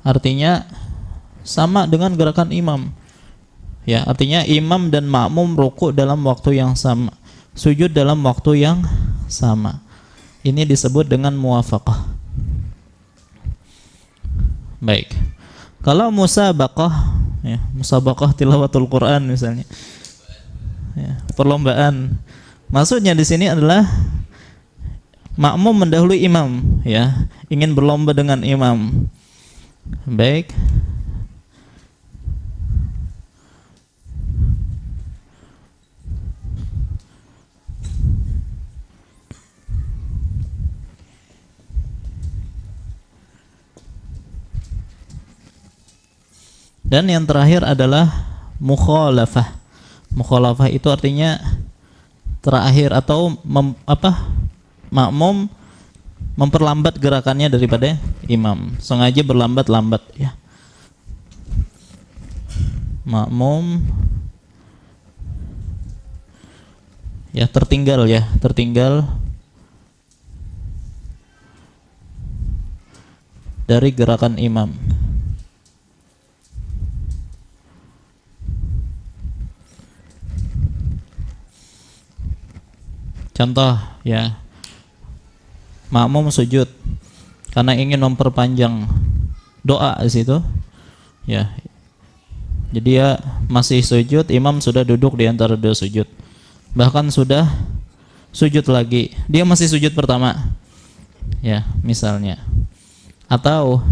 Artinya sama dengan gerakan imam. Ya, artinya imam dan makmum ruku dalam waktu yang sama, sujud dalam waktu yang sama. Ini disebut dengan muwafaqah. Baik. Kalau musabaqah, ya, musabaqah tilawatul Quran misalnya, ya, perlombaan. Maksudnya di sini adalah makmum mendahului imam, ya, ingin berlomba dengan imam. Baik. Dan yang terakhir adalah mukhalafah. Mukhalafah itu artinya terakhir atau makmum memperlambat gerakannya daripada imam, sengaja berlambat-lambat, ya. Makmum tertinggal dari gerakan imam. Contoh, ya, makmum sujud karena ingin memperpanjang doa di situ, ya. Jadi dia masih sujud, imam sudah duduk di antara 2 sujud, bahkan sudah sujud lagi, dia masih sujud pertama, ya, misalnya. Atau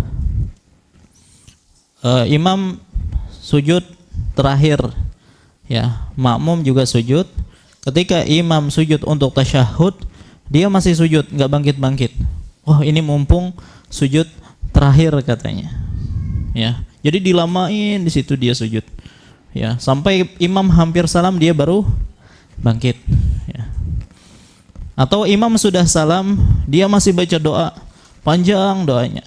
imam sujud terakhir, ya, makmum juga sujud. Ketika imam sujud untuk tasyahud, dia masih sujud, nggak bangkit-bangkit. Oh, ini mumpung sujud terakhir katanya. Ya, jadi dilamain di situ dia sujud. Ya, sampai imam hampir salam dia baru bangkit. Ya. Atau imam sudah salam, dia masih baca doa, panjang doanya.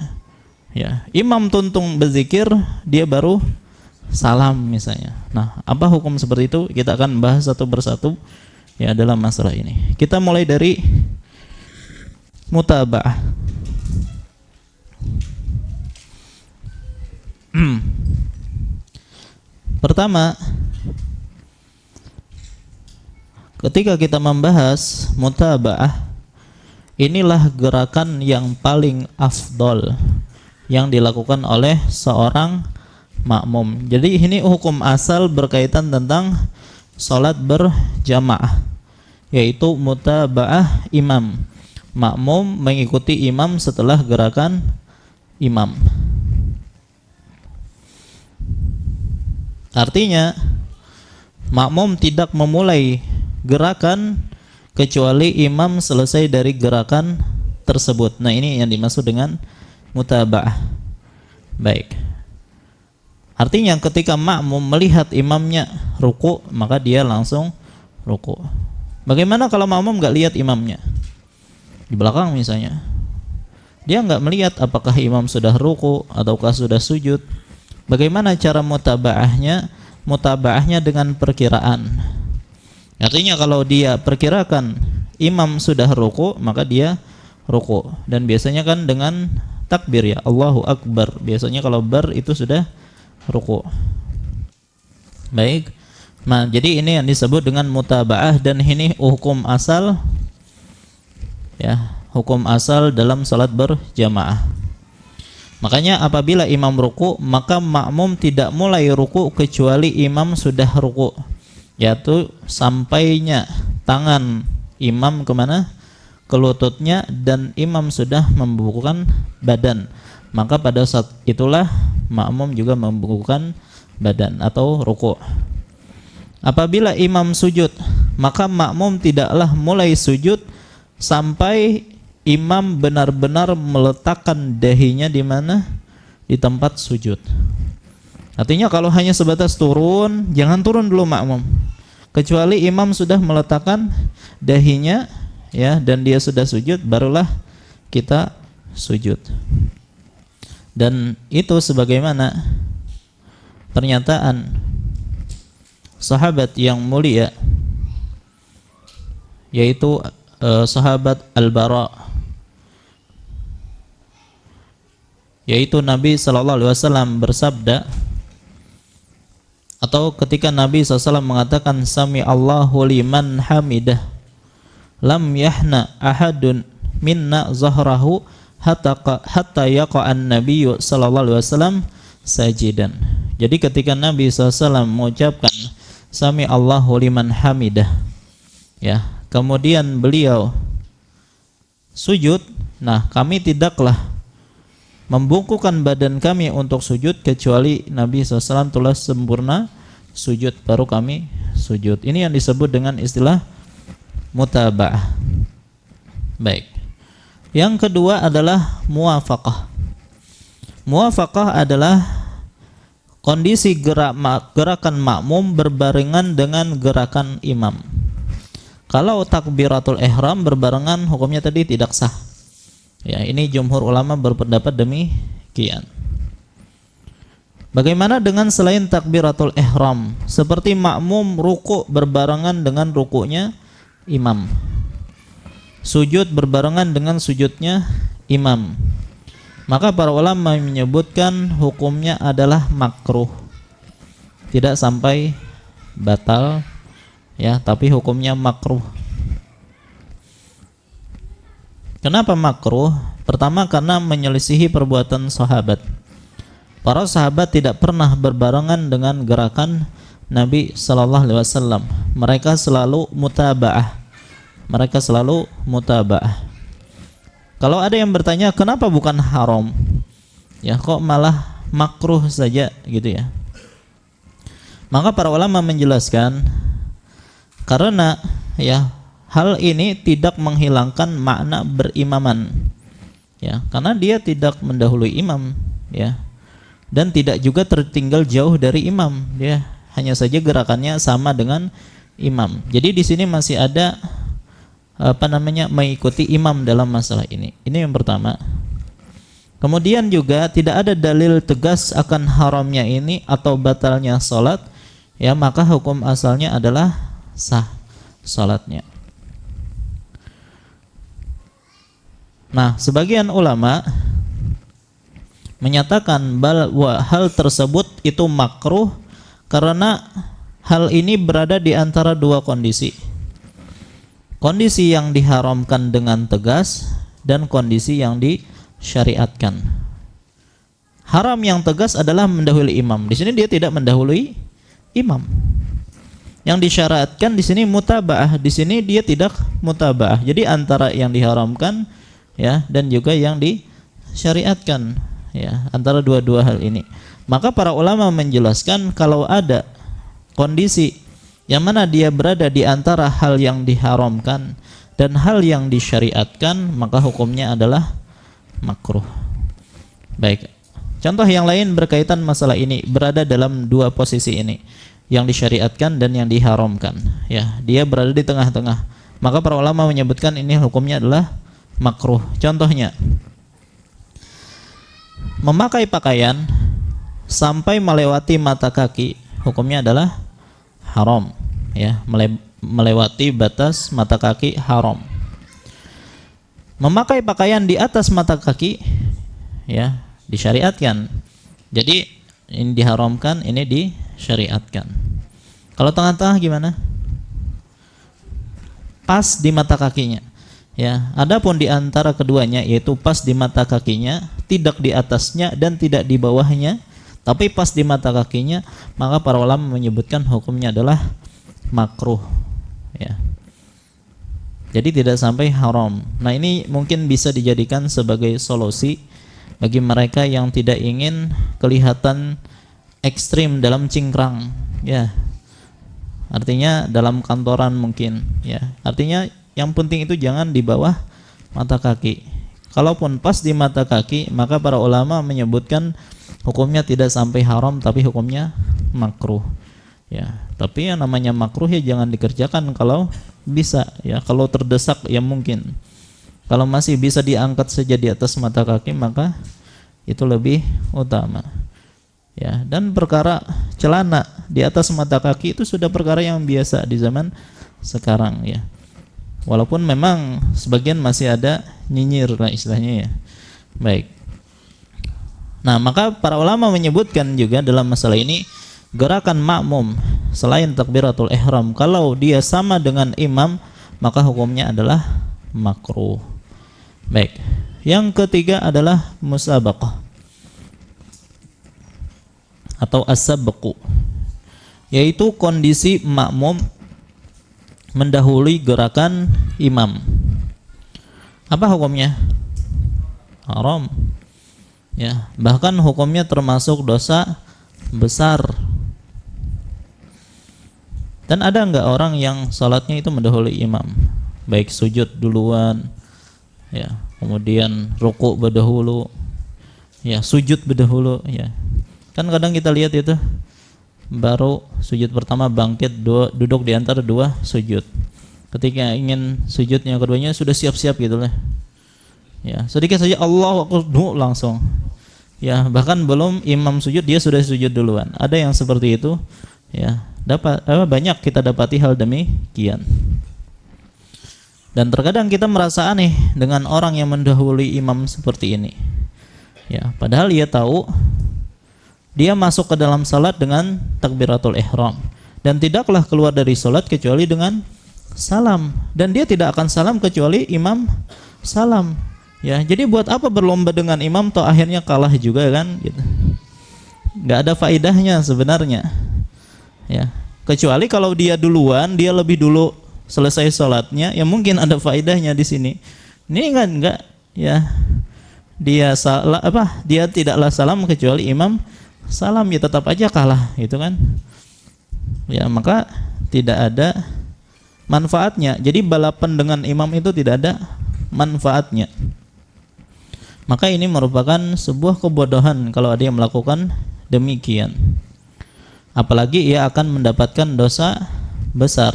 Ya, imam tuntung berzikir, dia baru salam misalnya. Nah, apa hukum seperti itu? Kita akan bahas satu persatu, ya, dalam masalah ini. Kita mulai dari mutaba'ah. Pertama, ketika kita membahas mutaba'ah, inilah gerakan yang paling afdol yang dilakukan oleh seorang makmum. Jadi ini hukum asal berkaitan tentang salat berjamaah, yaitu mutaba'ah imam. Makmum mengikuti imam setelah gerakan imam. Artinya makmum tidak memulai gerakan kecuali imam selesai dari gerakan tersebut. Nah, ini yang dimaksud dengan mutaba'ah. Baik. Artinya ketika makmum melihat imamnya ruku, maka dia langsung ruku. Bagaimana kalau makmum nggak lihat imamnya? Di belakang misalnya, dia nggak melihat apakah imam sudah ruku ataukah sudah sujud. Bagaimana cara mutaba'ahnya? Mutaba'ahnya dengan perkiraan. Artinya kalau dia perkirakan imam sudah ruku, maka dia ruku. Dan biasanya kan dengan takbir, ya, Allahu Akbar. Biasanya kalau bar itu sudah ruku. Baik. Nah, jadi ini yang disebut dengan mutaba'ah, dan ini hukum asal, ya, hukum asal dalam salat berjamaah. Makanya apabila imam ruku, maka makmum tidak mulai ruku kecuali imam sudah ruku, yaitu sampainya tangan imam kemana? Ke lututnya, dan imam sudah membungkukkan badan. Maka pada saat itulah makmum juga membungkukkan badan atau ruku. Apabila imam sujud, maka makmum tidaklah mulai sujud sampai imam benar-benar meletakkan dahinya di mana? Di tempat sujud. Artinya kalau hanya sebatas turun, jangan turun dulu makmum. Kecuali imam sudah meletakkan dahinya, ya, dan dia sudah sujud, barulah kita sujud. Dan itu sebagaimana pernyataan sahabat yang mulia, yaitu sahabat Al-Bara, yaitu Nabi SAW bersabda, atau ketika Nabi SAW mengatakan sami Allahu liman hamidah, lam yahna ahadun minna zahrahu hatta yaqa'an nabiyyu sallallahu alaihi wasallam sajidan. Jadi ketika Nabi SAW mengucapkan sami Allahu liman hamidah, ya, kemudian beliau sujud, nah kami tidaklah membungkukkan badan kami untuk sujud kecuali Nabi SAW telah sempurna sujud, baru kami sujud. Ini yang disebut dengan istilah mutaba'ah. Baik. Yang kedua adalah muwafaqah. Muwafaqah adalah kondisi gerakan makmum berbarengan dengan gerakan imam. Kalau takbiratul ihram berbarengan, hukumnya tadi tidak sah. Ya, ini jumhur ulama berpendapat demikian. Bagaimana dengan selain takbiratul ihram? Seperti makmum ruku berbarengan dengan rukunya imam, sujud berbarengan dengan sujudnya imam, maka para ulama menyebutkan hukumnya adalah makruh. Tidak sampai batal, ya, tapi hukumnya makruh. Kenapa makruh? Pertama, karena menyelisihi perbuatan sahabat. Para sahabat tidak pernah berbarengan dengan gerakan Nabi sallallahu alaihi wasallam. Mereka selalu mutaba'ah. Kalau ada yang bertanya, kenapa bukan haram? Ya, kok malah makruh saja gitu ya? Maka para ulama menjelaskan, karena ya hal ini tidak menghilangkan makna berimaman. Ya, karena dia tidak mendahului imam, ya. Dan tidak juga tertinggal jauh dari imam, dia hanya saja gerakannya sama dengan imam. Jadi di sini masih ada mengikuti imam dalam masalah ini. Ini yang pertama. Kemudian juga tidak ada dalil tegas akan haramnya ini atau batalnya salat, ya, maka hukum asalnya adalah sah salatnya. Nah, sebagian ulama menyatakan bahwa hal tersebut itu makruh karena hal ini berada di antara dua kondisi. kondisi yang diharamkan dengan tegas dan kondisi yang disyariatkan. Haram yang tegas adalah mendahului imam. Di sini dia tidak mendahului imam. Yang disyariatkan di sini mutabaah, di sini dia tidak mutabaah. Jadi antara yang diharamkan ya dan juga yang disyariatkan ya, antara dua-dua hal ini. Maka para ulama menjelaskan kalau ada kondisi yang mana dia berada di antara hal yang diharamkan dan hal yang disyariatkan, maka hukumnya adalah makruh. Baik. Contoh yang lain berkaitan masalah ini, berada dalam dua posisi ini, yang disyariatkan dan yang diharamkan. Ya, dia berada di tengah-tengah. Maka para ulama menyebutkan ini hukumnya adalah makruh. Contohnya, memakai pakaian sampai melewati mata kaki, hukumnya adalah haram. Ya, melewati batas mata kaki haram. Memakai pakaian di atas mata kaki, ya, disyariatkan. Jadi ini diharamkan, ini disyariatkan. Kalau tengah-tengah gimana? Pas di mata kakinya. Ya, adapun di antara keduanya yaitu pas di mata kakinya, tidak di atasnya dan tidak di bawahnya, tapi pas di mata kakinya, maka para ulama menyebutkan hukumnya adalah makruh. Ya. Jadi tidak sampai haram. Nah, ini mungkin bisa dijadikan sebagai solusi bagi mereka yang tidak ingin kelihatan ekstrim dalam cingkrang, ya. Artinya dalam kantoran mungkin, ya. Artinya yang penting itu jangan di bawah mata kaki. Kalaupun pas di mata kaki, maka para ulama menyebutkan hukumnya tidak sampai haram, tapi hukumnya makruh. Ya, tapi yang namanya makruh ya jangan dikerjakan kalau bisa, ya. Kalau terdesak ya mungkin. Kalau masih bisa diangkat saja di atas mata kaki, maka itu lebih utama. Ya, dan perkara celana di atas mata kaki itu sudah perkara yang biasa di zaman sekarang, ya. Walaupun memang sebagian masih ada nyinyir lah istilahnya, ya. Baik. Nah, maka para ulama menyebutkan juga dalam masalah ini gerakan makmum selain takbiratul ihram kalau dia sama dengan imam, maka hukumnya adalah makruh. Baik. Yang ketiga adalah musabaqah atau as-sabqu, yaitu kondisi makmum mendahului gerakan imam. Apa hukumnya? Haram. Ya, bahkan hukumnya termasuk dosa besar. Dan ada enggak orang yang salatnya itu mendahului imam, baik sujud duluan, ya, kemudian rukuk berdahulu, ya, sujud berdahulu, ya. Kan kadang kita lihat itu baru sujud pertama bangkit, duduk di antara dua sujud. Ketika ingin sujud yang keduanya sudah siap-siap gitu lah. Ya, sedikit saja Allahu Akbar langsung. Ya, bahkan belum imam sujud dia sudah sujud duluan. Ada yang seperti itu, ya. Banyak kita dapati hal demikian. Dan terkadang kita merasa aneh dengan orang yang mendahului imam seperti ini. Ya, padahal ia tahu dia masuk ke dalam salat dengan takbiratul ihram dan tidaklah keluar dari salat kecuali dengan salam, dan dia tidak akan salam kecuali imam salam. Ya, jadi buat apa berlomba dengan imam toh akhirnya kalah juga kan gitu. Enggak ada faedahnya sebenarnya. Ya, kecuali kalau dia duluan, dia lebih dulu selesai sholatnya, ya mungkin ada faedahnya di sini. Ini enggak, ya. Dia tidaklah salam kecuali imam salam, ya tetap aja kalah, gitu kan? Ya, maka tidak ada manfaatnya. Jadi balapan dengan imam itu tidak ada manfaatnya. Maka ini merupakan sebuah kebodohan kalau ada yang melakukan demikian. Apalagi ia akan mendapatkan dosa besar.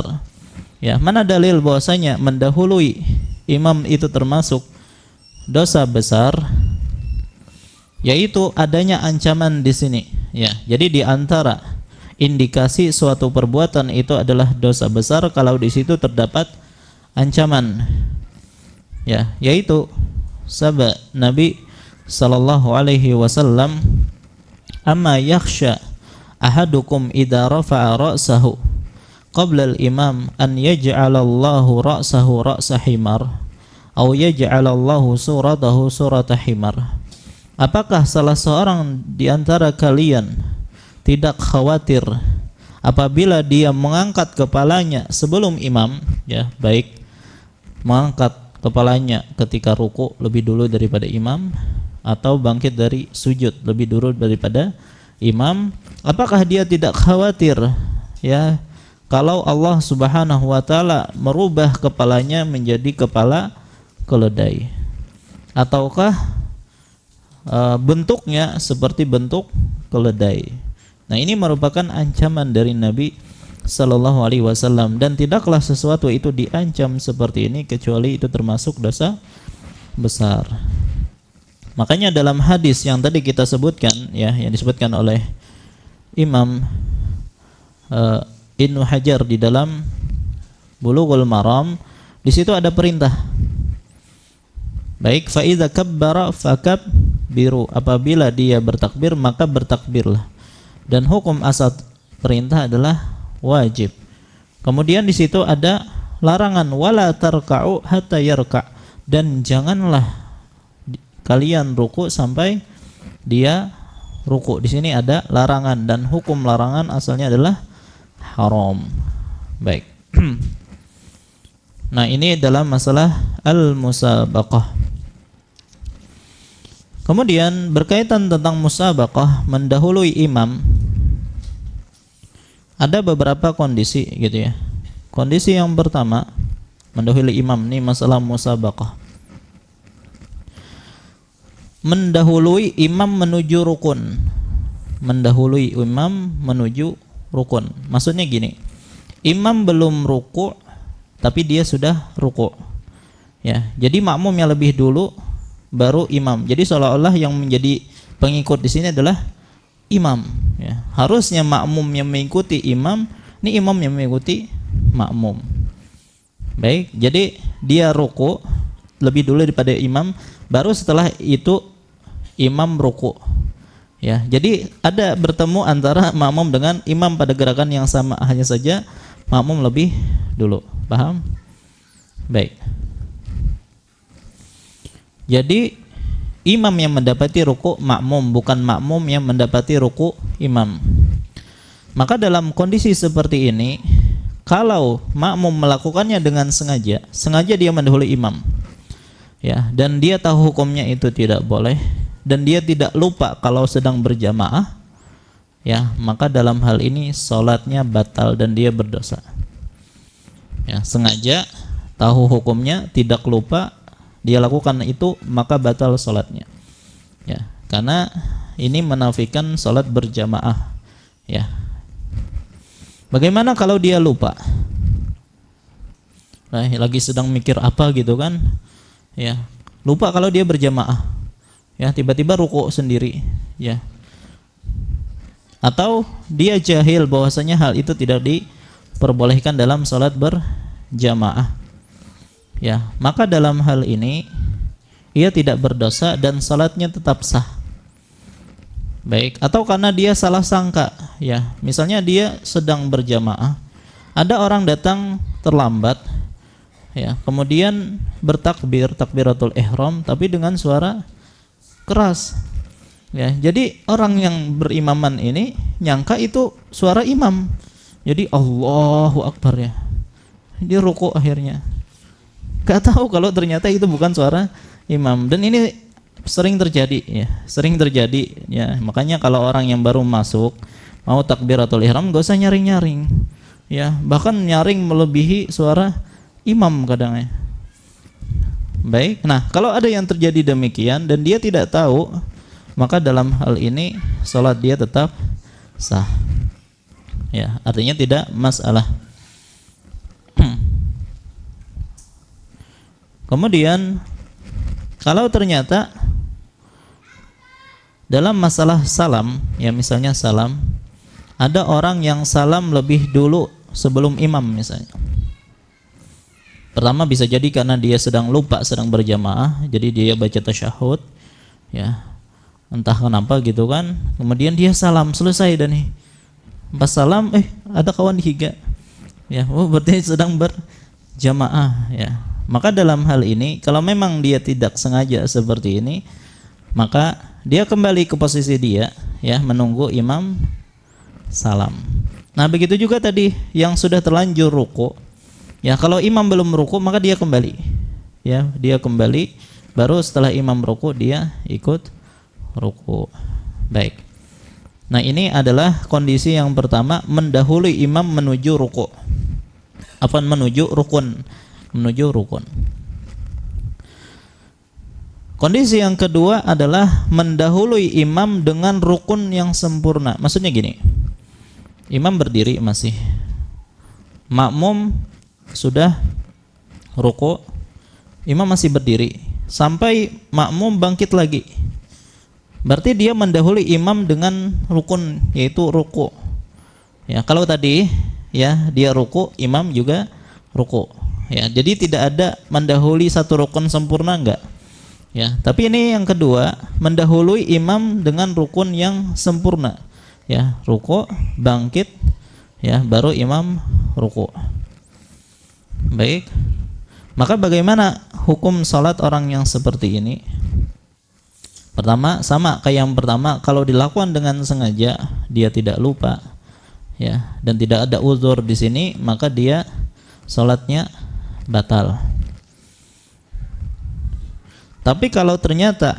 Ya, mana dalil bahwasanya mendahului imam itu termasuk dosa besar? Yaitu adanya ancaman di sini. Ya, jadi di antara indikasi suatu perbuatan itu adalah dosa besar kalau di situ terdapat ancaman. Ya, yaitu sabda Nabi sallallahu alaihi wasallam, "Amma yakhsha ahadukum idza rafa'a ra'sahu." qabla al-imam an yaj'alallahu ra'sahu ra'sa himar aw yaj'alallahu suratahu surata himar. Apakah salah seorang di antara kalian tidak khawatir apabila dia mengangkat kepalanya sebelum imam, ya, baik mengangkat kepalanya ketika ruku lebih dulu daripada imam atau bangkit dari sujud lebih dulu daripada imam, apakah dia tidak khawatir, ya, kalau Allah Subhanahu wa taala merubah kepalanya menjadi kepala keledai, ataukah bentuknya seperti bentuk keledai. Nah, ini merupakan ancaman dari Nabi sallallahu alaihi wasallam, dan tidaklah sesuatu itu diancam seperti ini kecuali itu termasuk dosa besar. Makanya dalam hadis yang tadi kita sebutkan, ya, yang disebutkan oleh Imam Ibnu Hajar di dalam Bulughul Maram, di situ ada perintah. Baik, fa idza kabbara fakabbiru, apabila dia bertakbir maka bertakbirlah. Dan hukum asal perintah adalah wajib. Kemudian di situ ada larangan wala tarka'u hatta yarka', dan janganlah kalian ruku sampai dia ruku. Di sini ada larangan, dan hukum larangan asalnya adalah haram. Baik. Nah, ini dalam masalah al-musabaqah. Kemudian berkaitan tentang musabaqah, mendahului imam, ada beberapa kondisi gitu ya. Kondisi yang pertama, mendahului imam, ini masalah musabaqah. Mendahului imam menuju rukun. Mendahului imam menuju rukun. Maksudnya gini, imam belum ruku tapi dia sudah ruku. Ya, jadi makmum yang lebih dulu baru imam. Jadi seolah-olah yang menjadi pengikut di sini adalah imam. Ya, harusnya makmum yang mengikuti imam, ini imam yang mengikuti makmum. Baik, jadi dia ruku lebih dulu daripada imam, baru setelah itu imam ruku. Ya, jadi ada bertemu antara makmum dengan imam pada gerakan yang sama, hanya saja makmum lebih dulu. Paham? Baik. Jadi imam yang mendapati ruku makmum, bukan makmum yang mendapati ruku imam. Maka dalam kondisi seperti ini, kalau makmum melakukannya dengan sengaja dia mendahului imam, ya, dan dia tahu hukumnya itu tidak boleh, dan dia tidak lupa kalau sedang berjamaah, ya, maka dalam hal ini sholatnya batal dan dia berdosa. Ya, sengaja tahu hukumnya, tidak lupa, dia lakukan itu, maka batal sholatnya. Ya, karena ini menafikan sholat berjamaah. Ya. Bagaimana kalau dia lupa? Nah, lagi sedang mikir apa gitu kan? Ya, lupa kalau dia berjamaah. Ya, tiba-tiba ruku sendiri. Ya. Atau dia jahil bahwasanya hal itu tidak diperbolehkan dalam sholat berjamaah. Ya, maka dalam hal ini ia tidak berdosa dan salatnya tetap sah. Baik, atau karena dia salah sangka, ya, misalnya dia sedang berjamaah, ada orang datang terlambat, ya, kemudian bertakbir, takbiratul ihram, tapi dengan suara keras. Ya, jadi orang yang berimaman ini nyangka itu suara imam. Jadi Allahu Akbar, ya. Dia ruku akhirnya. Gak tahu kalau ternyata itu bukan suara imam, dan ini sering terjadi, ya, sering terjadi, ya. Makanya kalau orang yang baru masuk mau takbiratul ihram gak usah nyaring-nyaring, ya, bahkan nyaring melebihi suara imam kadang, ya. Baik, nah kalau ada yang terjadi demikian dan dia tidak tahu, maka dalam hal ini sholat dia tetap sah, ya, artinya tidak masalah. Kemudian kalau ternyata dalam masalah salam, ya, misalnya salam, ada orang yang salam lebih dulu sebelum imam misalnya. Pertama bisa jadi karena dia sedang lupa, sedang berjamaah, jadi dia baca tasyahud, ya, entah kenapa gitu kan. Kemudian dia salam, selesai dan nih pas salam, ada kawan dihiga, Ya, oh berarti sedang berjamaah ya. Maka dalam hal ini kalau memang dia tidak sengaja seperti ini, maka dia kembali ke posisi dia ya, menunggu imam salam. Nah, begitu juga tadi yang sudah terlanjur ruku. Ya, kalau imam belum ruku maka dia kembali. Ya, dia kembali baru setelah imam ruku dia ikut ruku. Baik. Nah, ini adalah kondisi yang pertama, mendahului imam menuju ruku. Apa menuju rukun? Menuju rukun. Kondisi yang kedua adalah mendahului imam dengan rukun yang sempurna. Maksudnya gini. Imam berdiri masih. Makmum sudah ruku, imam masih berdiri sampai makmum bangkit lagi. Berarti dia mendahului imam dengan rukun, yaitu ruku. Ya, kalau tadi ya dia ruku, imam juga ruku. Ya, jadi tidak ada mendahului satu rukun sempurna, enggak. Ya, tapi ini yang kedua, mendahului imam dengan rukun yang sempurna. Ya, ruku, bangkit, ya, baru imam ruku. Baik. Maka bagaimana hukum salat orang yang seperti ini? Pertama, sama kayak yang pertama, kalau dilakukan dengan sengaja, dia tidak lupa, ya, dan tidak ada uzur di sini, maka dia salatnya batal. Tapi kalau ternyata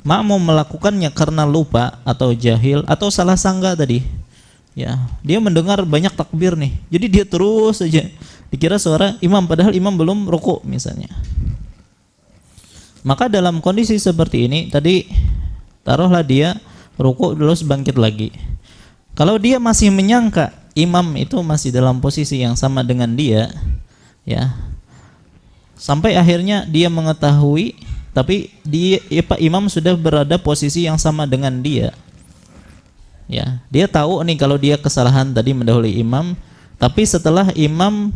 makmum melakukannya karena lupa atau jahil atau salah sangka tadi, ya, dia mendengar banyak takbir nih, jadi dia terus saja dikira suara imam padahal imam belum ruku misalnya. Maka dalam kondisi seperti ini tadi, taruhlah dia ruku dulu bangkit lagi. Kalau dia masih menyangka imam itu masih dalam posisi yang sama dengan dia, ya, sampai akhirnya dia mengetahui tapi imam sudah berada posisi yang sama dengan dia. Ya, dia tahu nih kalau dia kesalahan tadi mendahului imam, tapi setelah imam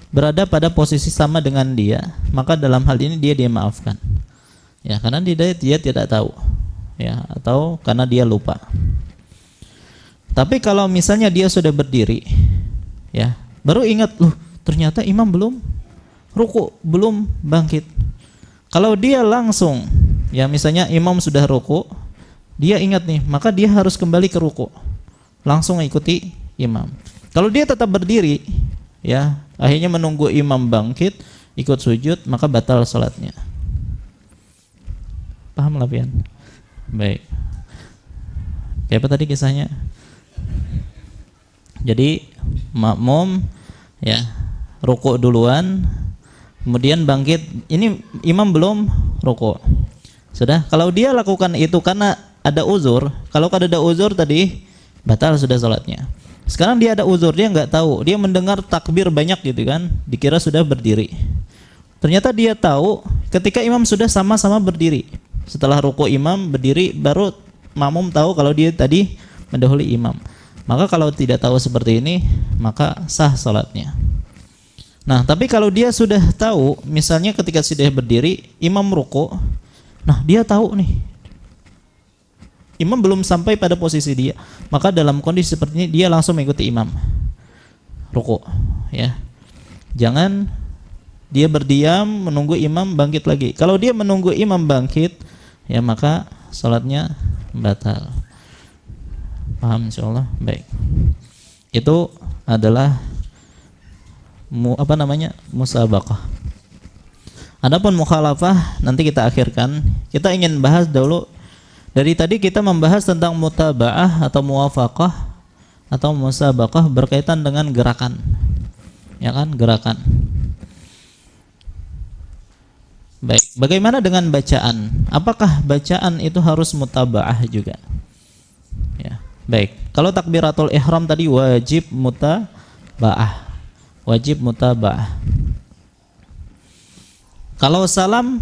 berada pada posisi sama dengan dia, maka dalam hal ini dia maafkan. Ya, karena dia tidak tahu. Ya, atau karena dia lupa. Tapi kalau misalnya dia sudah berdiri, ya, baru ingat, loh, ternyata imam belum ruku, belum bangkit. Kalau dia langsung, ya, misalnya imam sudah ruku, dia ingat nih, maka dia harus kembali ke ruku, langsung ikuti imam. Kalau dia tetap berdiri, ya, akhirnya menunggu imam bangkit, ikut sujud, maka batal salatnya. Paham lah, Pian? Baik. Kayak apa tadi kisahnya? Jadi makmum, ya, ruku duluan, kemudian bangkit. Ini imam belum ruku. Sudah, kalau dia lakukan itu karena ada uzur, kalau ada uzur tadi batal sudah salatnya. Sekarang dia ada uzur, dia nggak tahu, dia mendengar takbir banyak gitu kan, dikira sudah berdiri. Ternyata dia tahu ketika imam sudah sama-sama berdiri. Setelah ruku imam berdiri, baru makmum tahu kalau dia tadi mendahului imam. Maka kalau tidak tahu seperti ini, maka sah salatnya. Nah, tapi kalau dia sudah tahu, misalnya ketika sudah berdiri, imam ruku, nah dia tahu nih, imam belum sampai pada posisi dia, maka dalam kondisi seperti ini dia langsung mengikuti imam ruku, ya. Jangan dia berdiam menunggu imam bangkit lagi. Kalau dia menunggu imam bangkit, ya, maka salatnya batal. Paham insyaallah? Baik. Itu adalah musabaqah. Adapun mukhalafah nanti kita akhirkan. Kita ingin bahas dulu. Dari tadi kita membahas tentang mutaba'ah atau muwafaqah atau musabaqah berkaitan dengan gerakan. Ya kan, gerakan. Baik, bagaimana dengan bacaan? Apakah bacaan itu harus mutaba'ah juga? Ya, baik. Kalau takbiratul ihram tadi wajib mutaba'ah. Wajib mutaba'ah. Kalau salam,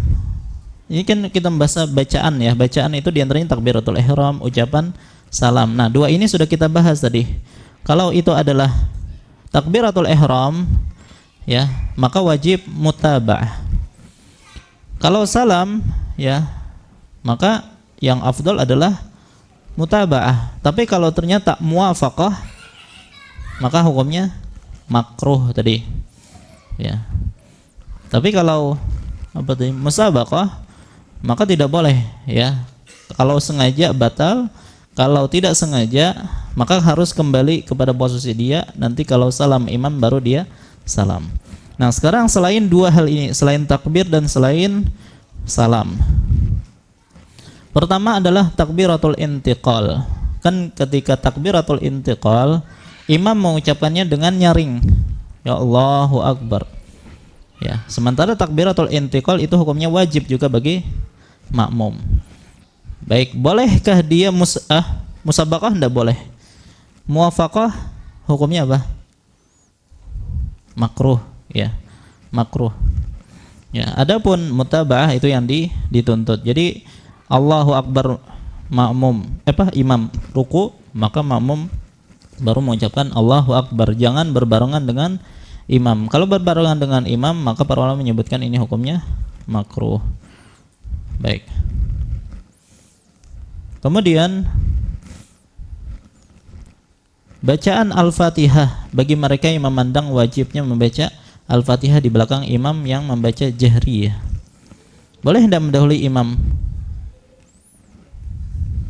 ini kan kita membahas bacaan ya. Bacaan itu diantaranya takbiratul ihram, ucapan salam. Nah, dua ini sudah kita bahas tadi. Kalau itu adalah takbiratul ihram, ya, maka wajib mutaba'ah. Kalau salam, ya, maka yang afdal adalah mutaba'ah. Tapi kalau ternyata muwafaqah, maka hukumnya makruh tadi. Ya. Tapi kalau apa tadi? Musabaqah, maka tidak boleh ya. Kalau sengaja batal, kalau tidak sengaja maka harus kembali kepada posisi dia. Nanti kalau salam imam baru dia salam. Nah, sekarang selain dua hal ini, selain takbir dan selain salam. Pertama adalah takbiratul intiqal. Kan ketika takbiratul intiqal, imam mengucapkannya dengan nyaring. Ya Allahu Akbar. Ya, sementara takbiratul intiqal itu hukumnya wajib juga bagi makmum. Baik, bolehkah dia musabaqah? Tidak boleh. Muwafaqah hukumnya apa? Makruh, ya. Makruh. Ya, adapun mutaba'ah itu yang dituntut. Jadi Allahu Akbar imam ruku, maka makmum baru mengucapkan Allahu Akbar. Jangan berbarengan dengan imam. Kalau berbarengan dengan imam, maka para ulama menyebutkan ini hukumnya makruh. Baik. Kemudian bacaan Al-Fatihah bagi mereka yang memandang wajibnya membaca Al-Fatihah di belakang imam yang membaca jahriyah. Boleh tidak mendahului imam?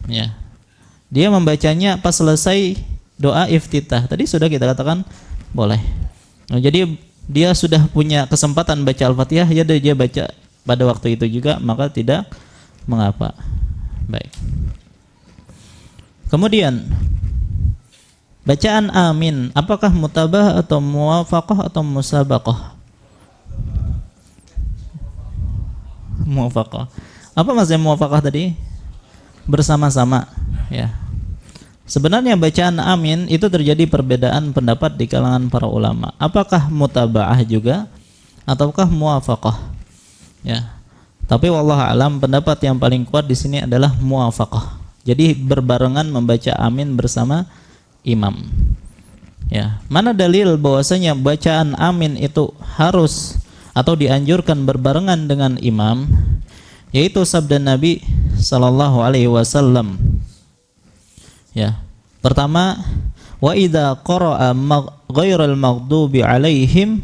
Ya. Dia membacanya pas selesai doa iftitah. Tadi sudah kita katakan boleh. Nah, jadi dia sudah punya kesempatan baca Al-Fatihah, ya dia baca pada waktu itu juga, maka tidak mengapa. Baik. Kemudian bacaan amin, apakah mutabah atau muwafaqah atau musabaqah? Muwafaqah. Apa maksudnya muwafaqah tadi? Bersama-sama, ya. Sebenarnya bacaan amin itu terjadi perbedaan pendapat di kalangan para ulama. Apakah mutabaah juga ataukah muwafaqah? Ya. Tapi wallahu alam pendapat yang paling kuat di sini adalah muwafaqah. Jadi berbarengan membaca amin bersama imam. Ya, mana dalil bahwasanya bacaan amin itu harus atau dianjurkan berbarengan dengan imam? Yaitu sabda Nabi sallallahu alaihi wasallam. Ya. Pertama, wa idza qara'a ghairil maghdubi alaihim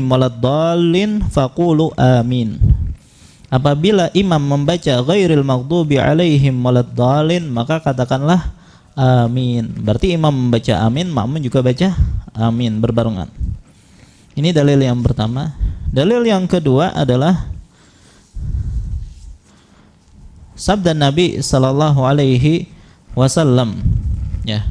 waladdallin faqulu amin. Apabila imam membaca ghairil maghdubi alaihim waladdallin, maka katakanlah amin. Berarti imam membaca amin, makmum juga baca amin berbarengan. Ini dalil yang pertama. Dalil yang kedua adalah sabda Nabi sallallahu alaihi wasallam, ya.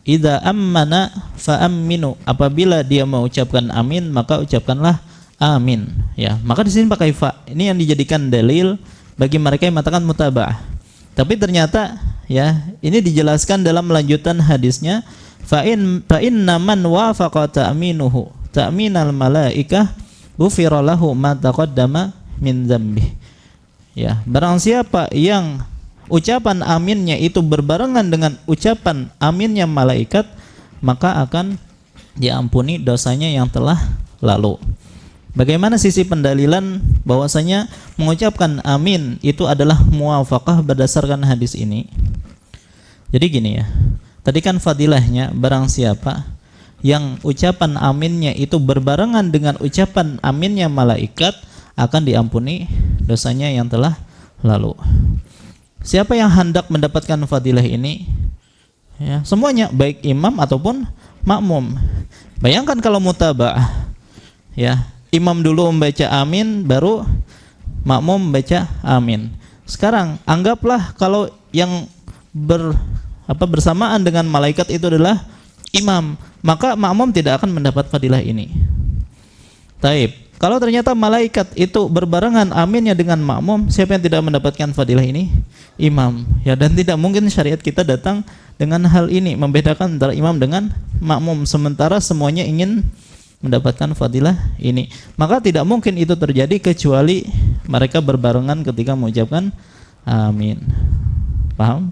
Idza ammana fa amminu. Apabila dia mengucapkan amin, maka ucapkanlah amin, ya. Maka di sini pakai fa. Ini yang dijadikan dalil bagi mereka yang mengatakan mutaba'ah. Tapi ternyata ya, ini dijelaskan dalam lanjutan hadisnya, fa inna man wafaqa ta'minal malaikah ghufira lahu ma taqaddama min dzambi. Ya, barang siapa yang ucapan aminnya itu berbarengan dengan ucapan aminnya malaikat, maka akan diampuni dosanya yang telah lalu. Bagaimana sisi pendalilan bahwasanya mengucapkan amin itu adalah muwafaqah berdasarkan hadis ini? Jadi gini ya. Tadi kan fadilahnya barang siapa yang ucapan aminnya itu berbarengan dengan ucapan aminnya malaikat akan diampuni dosanya yang telah lalu. Siapa yang hendak mendapatkan fadilah ini? Ya, semuanya, baik imam ataupun makmum. Bayangkan kalau mutaba'ah, ya, imam dulu membaca amin, baru makmum membaca amin. Sekarang anggaplah kalau yang bersamaan dengan malaikat itu adalah imam, maka makmum tidak akan mendapat fadilah ini. Taib. Kalau ternyata malaikat itu berbarengan aminnya dengan makmum, siapa yang tidak mendapatkan fadilah ini? Imam. Ya, dan tidak mungkin syariat kita datang dengan hal ini, membedakan antara imam dengan makmum, sementara semuanya ingin mendapatkan fadilah ini. Maka tidak mungkin itu terjadi kecuali mereka berbarengan ketika mengucapkan amin. Paham?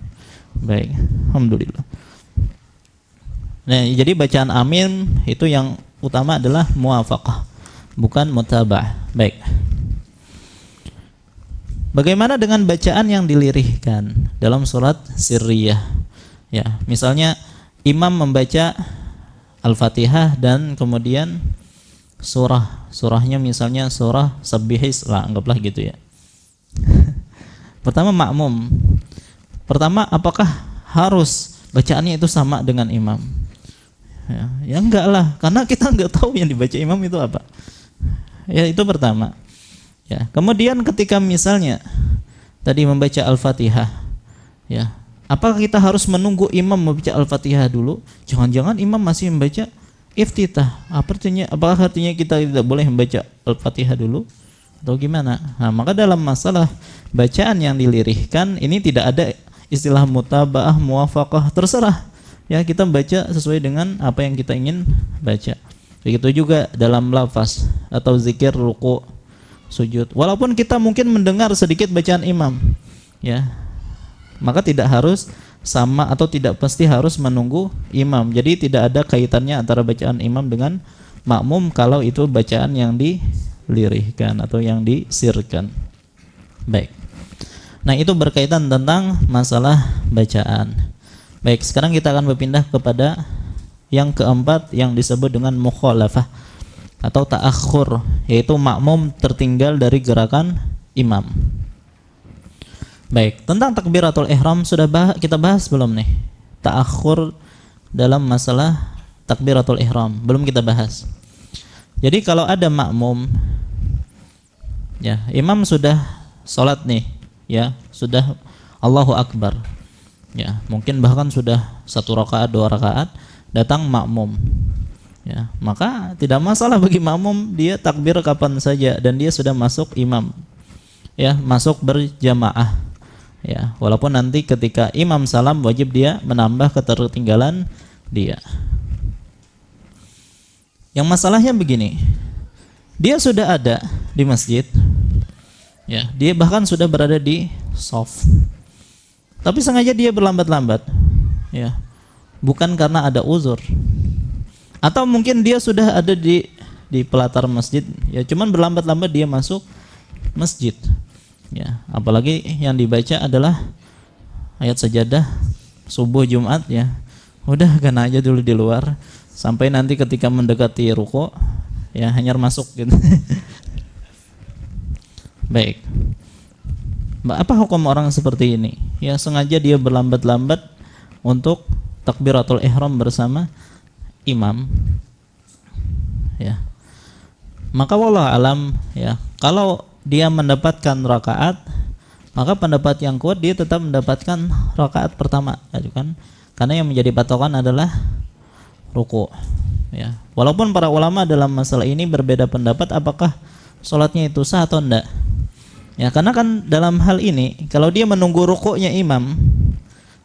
Baik. Alhamdulillah. Nah, jadi bacaan amin itu yang utama adalah muwafaqah, bukan mutaba'ah. Baik. Bagaimana dengan bacaan yang dilirihkan dalam surat sirriyah? Ya, misalnya imam membaca Al-Fatihah dan kemudian surahnya misalnya surah Sabbihis lah, anggaplah gitu ya. Pertama makmum. Pertama, apakah harus bacaannya itu sama dengan imam? Ya enggak lah, karena kita enggak tahu yang dibaca imam itu apa. Ya, itu pertama. Ya, kemudian ketika misalnya tadi membaca Al-Fatihah, ya, apakah kita harus menunggu imam membaca Al-Fatihah dulu? Jangan-jangan imam masih membaca iftitah. Apakah artinya kita tidak boleh membaca Al-Fatihah dulu? Atau gimana? Nah, maka dalam masalah bacaan yang dilirihkan ini tidak ada istilah mutabaah, muwafaqah, terserah. Ya, kita baca sesuai dengan apa yang kita ingin baca. Begitu juga dalam lafaz atau zikir ruku, sujud. Walaupun kita mungkin mendengar sedikit bacaan imam, ya, maka tidak harus sama atau tidak pasti harus menunggu imam. Jadi tidak ada kaitannya antara bacaan imam dengan makmum kalau itu bacaan yang dilirihkan atau yang disirkan. Baik. Nah, itu berkaitan tentang masalah bacaan. Baik, sekarang kita akan berpindah kepada yang keempat yang disebut dengan mukhalafah atau ta'akhur, yaitu makmum tertinggal dari gerakan imam. Baik, tentang takbiratul ihram sudah kita bahas belum nih? Ta'akhur dalam masalah takbiratul ihram belum kita bahas. Jadi kalau ada makmum, ya, imam sudah sholat nih, ya, sudah Allahu Akbar, ya, mungkin bahkan sudah 1 rakaat 2 rakaat, datang makmum, ya, maka tidak masalah bagi makmum dia takbir kapan saja dan dia sudah masuk imam, ya, masuk berjamaah, ya, walaupun nanti ketika imam salam wajib dia menambah ketertinggalan dia. Yang masalahnya begini, dia sudah ada di masjid, ya, dia bahkan sudah berada di shaf, tapi sengaja dia berlambat-lambat, ya, bukan karena ada uzur, atau mungkin dia sudah ada di pelatar masjid, ya, cuman berlambat-lambat dia masuk masjid, ya, apalagi yang dibaca adalah ayat sajadah subuh Jumat, ya, udah kan aja dulu di luar sampai nanti ketika mendekati ruku, ya, hanya masuk gitu. Baik, apa hukum orang seperti ini? Ya, sengaja dia berlambat-lambat untuk takbiratul ihram bersama imam, ya, maka wallahu alam, ya, kalau dia mendapatkan rakaat, maka pendapat yang kuat dia tetap mendapatkan rakaat pertama, ya kan? Karena yang menjadi patokan adalah ruku, ya. Walaupun para ulama dalam masalah ini berbeda pendapat apakah sholatnya itu sah atau enggak, ya, karena kan dalam hal ini kalau dia menunggu rukuknya imam,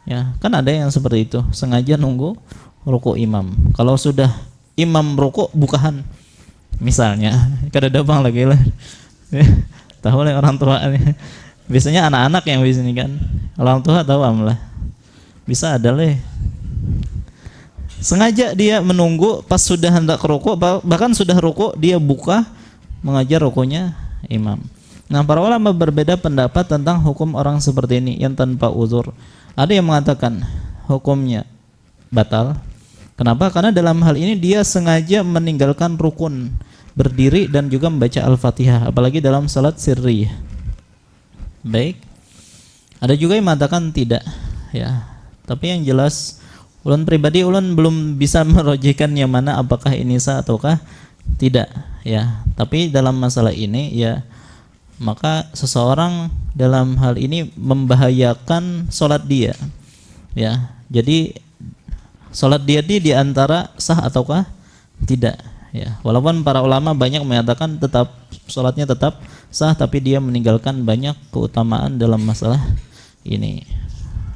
ya, kan ada yang seperti itu, sengaja nunggu ruku imam. Kalau sudah imam ruku bukahan, misalnya, kada ada bang lagi lah, tahu lah orang tua, biasanya anak-anak yang di sini kan, orang tua tahu lah, bisa ada lah. Sengaja dia menunggu pas sudah hendak ruku, bahkan sudah ruku dia buka mengajar rukunya imam. Nah, para ulama berbeda pendapat tentang hukum orang seperti ini yang tanpa uzur. Ada yang mengatakan hukumnya batal. Kenapa? Karena dalam hal ini dia sengaja meninggalkan rukun berdiri dan juga membaca Al-Fatihah, apalagi dalam salat sirri. Baik. Ada juga yang mengatakan tidak, ya. Tapi yang jelas ulun pribadi ulun belum bisa merojihkan yang mana apakah ini sah ataukah tidak, ya. Tapi dalam masalah ini, ya, maka seseorang dalam hal ini membahayakan sholat dia, ya. Jadi sholat dia di antara sah ataukah tidak, ya. Walaupun para ulama banyak mengatakan tetap sholatnya tetap sah, tapi dia meninggalkan banyak keutamaan dalam masalah ini.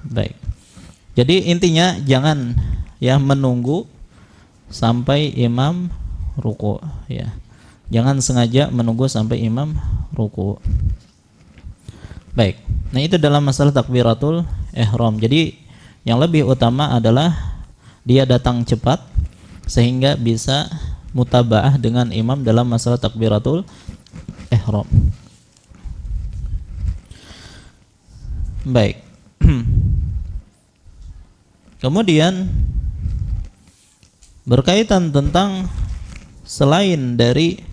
Baik. Jadi intinya jangan, ya, menunggu sampai imam ruku, ya. Jangan sengaja menunggu sampai imam ruku. Baik. Nah, itu dalam masalah takbiratul ihram. Jadi yang lebih utama adalah dia datang cepat sehingga bisa mutabaah dengan imam dalam masalah takbiratul ihram. Baik. Kemudian berkaitan tentang selain dari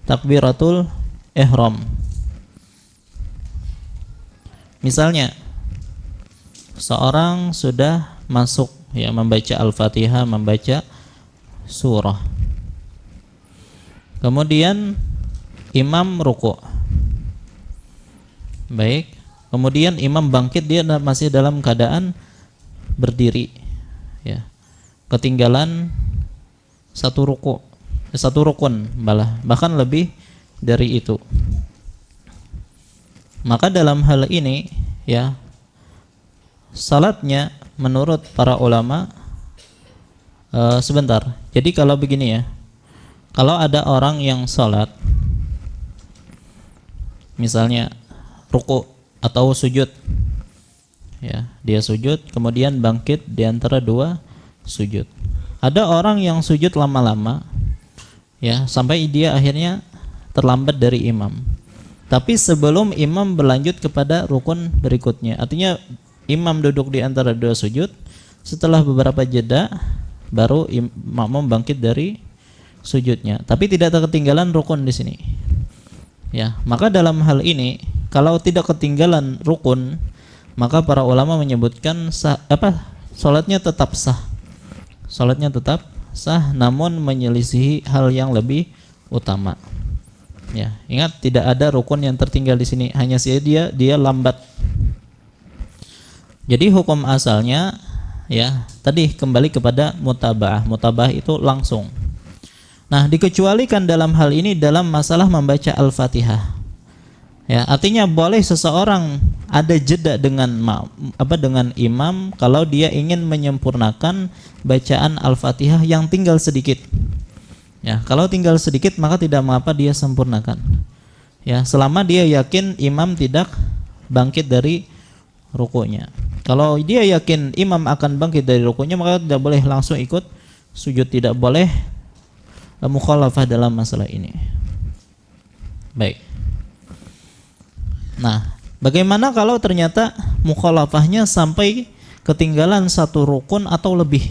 takbiratul ihram. Misalnya seorang sudah masuk ya membaca Al-Fatihah, membaca surah. Kemudian imam ruku'. Baik. Kemudian imam bangkit, dia masih dalam keadaan berdiri. Ya. Ketinggalan satu rukun bahkan lebih dari itu. Maka dalam hal ini ya salatnya menurut para ulama sebentar. Jadi kalau begini ya, kalau ada orang yang salat misalnya ruku atau sujud, ya dia sujud kemudian bangkit di antara dua sujud. Ada orang yang sujud lama-lama, ya sampai dia akhirnya terlambat dari imam. Tapi sebelum imam berlanjut kepada rukun berikutnya, artinya imam duduk di antara dua sujud, setelah beberapa jeda baru makmum bangkit dari sujudnya, tapi tidak ketinggalan rukun di sini. Ya, maka dalam hal ini kalau tidak ketinggalan rukun, maka para ulama menyebutkan salatnya tetap sah. Salatnya tetap sah, namun menyelisihi hal yang lebih utama. Ya, ingat tidak ada rukun yang tertinggal di sini, hanya saja dia lambat. Jadi hukum asalnya ya tadi kembali kepada mutaba'ah. Mutaba'ah itu langsung. Nah, dikecualikan dalam hal ini dalam masalah membaca Al-Fatihah. Ya, artinya boleh seseorang ada jeda dengan dengan imam kalau dia ingin menyempurnakan bacaan Al-Fatihah yang tinggal sedikit. Ya, kalau tinggal sedikit maka tidak mengapa dia sempurnakan. Ya, selama dia yakin imam tidak bangkit dari rukunya. Kalau dia yakin imam akan bangkit dari rukunya, maka tidak boleh langsung ikut sujud, tidak boleh mukhalafah dalam masalah ini. Baik. Nah, bagaimana kalau ternyata mukhalafahnya sampai ketinggalan satu rukun atau lebih?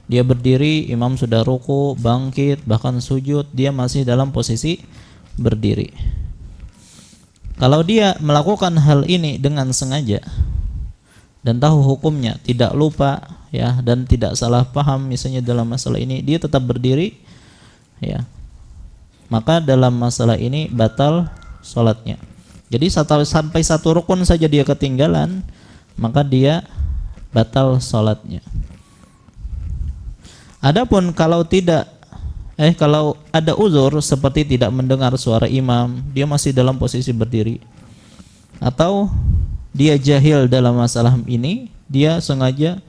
Dia berdiri, imam sudah ruku, bangkit, bahkan sujud, dia masih dalam posisi berdiri. Kalau dia melakukan hal ini dengan sengaja dan tahu hukumnya, tidak lupa ya dan tidak salah paham misalnya dalam masalah ini, dia tetap berdiri ya, maka dalam masalah ini batal salatnya. Jadi sampai satu rukun saja dia ketinggalan, maka dia batal salatnya. Adapun kalau kalau ada uzur seperti tidak mendengar suara imam, dia masih dalam posisi berdiri, atau dia jahil dalam masalah ini, dia sengaja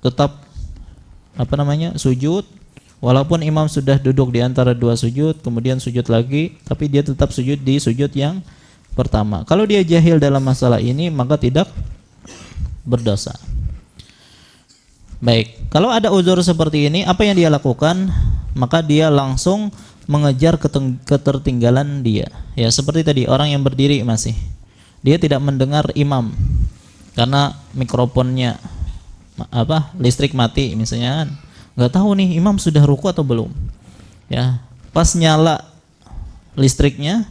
tetap sujud walaupun imam sudah duduk di antara dua sujud, kemudian sujud lagi, tapi dia tetap sujud di sujud yang pertama. Kalau dia jahil dalam masalah ini, maka tidak berdosa. Baik, kalau ada uzur seperti ini, apa yang dia lakukan? Maka dia langsung mengejar ketertinggalan dia. Ya, seperti tadi orang yang berdiri masih, dia tidak mendengar imam karena mikrofonnya listrik mati misalnya, nggak tahu nih imam sudah ruku atau belum. Ya, pas nyala listriknya,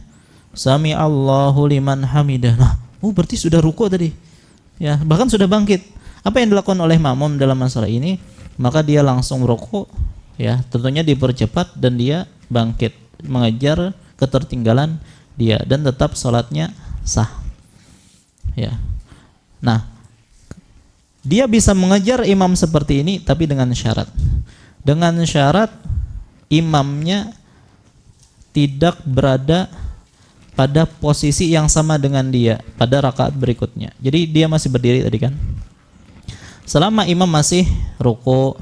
sami Allahu liman hamidah. Nah, berarti sudah ruku tadi. Ya, bahkan sudah bangkit. Apa yang dilakukan oleh makmum dalam masalah ini? Maka dia langsung ruku, ya, tentunya dipercepat dan dia bangkit mengejar ketertinggalan dia dan tetap salatnya sah. Ya. Nah, dia bisa mengejar imam seperti ini tapi dengan syarat. Dengan syarat imamnya tidak berada pada posisi yang sama dengan dia pada rakaat berikutnya. Jadi dia masih berdiri tadi kan? Selama imam masih ruku,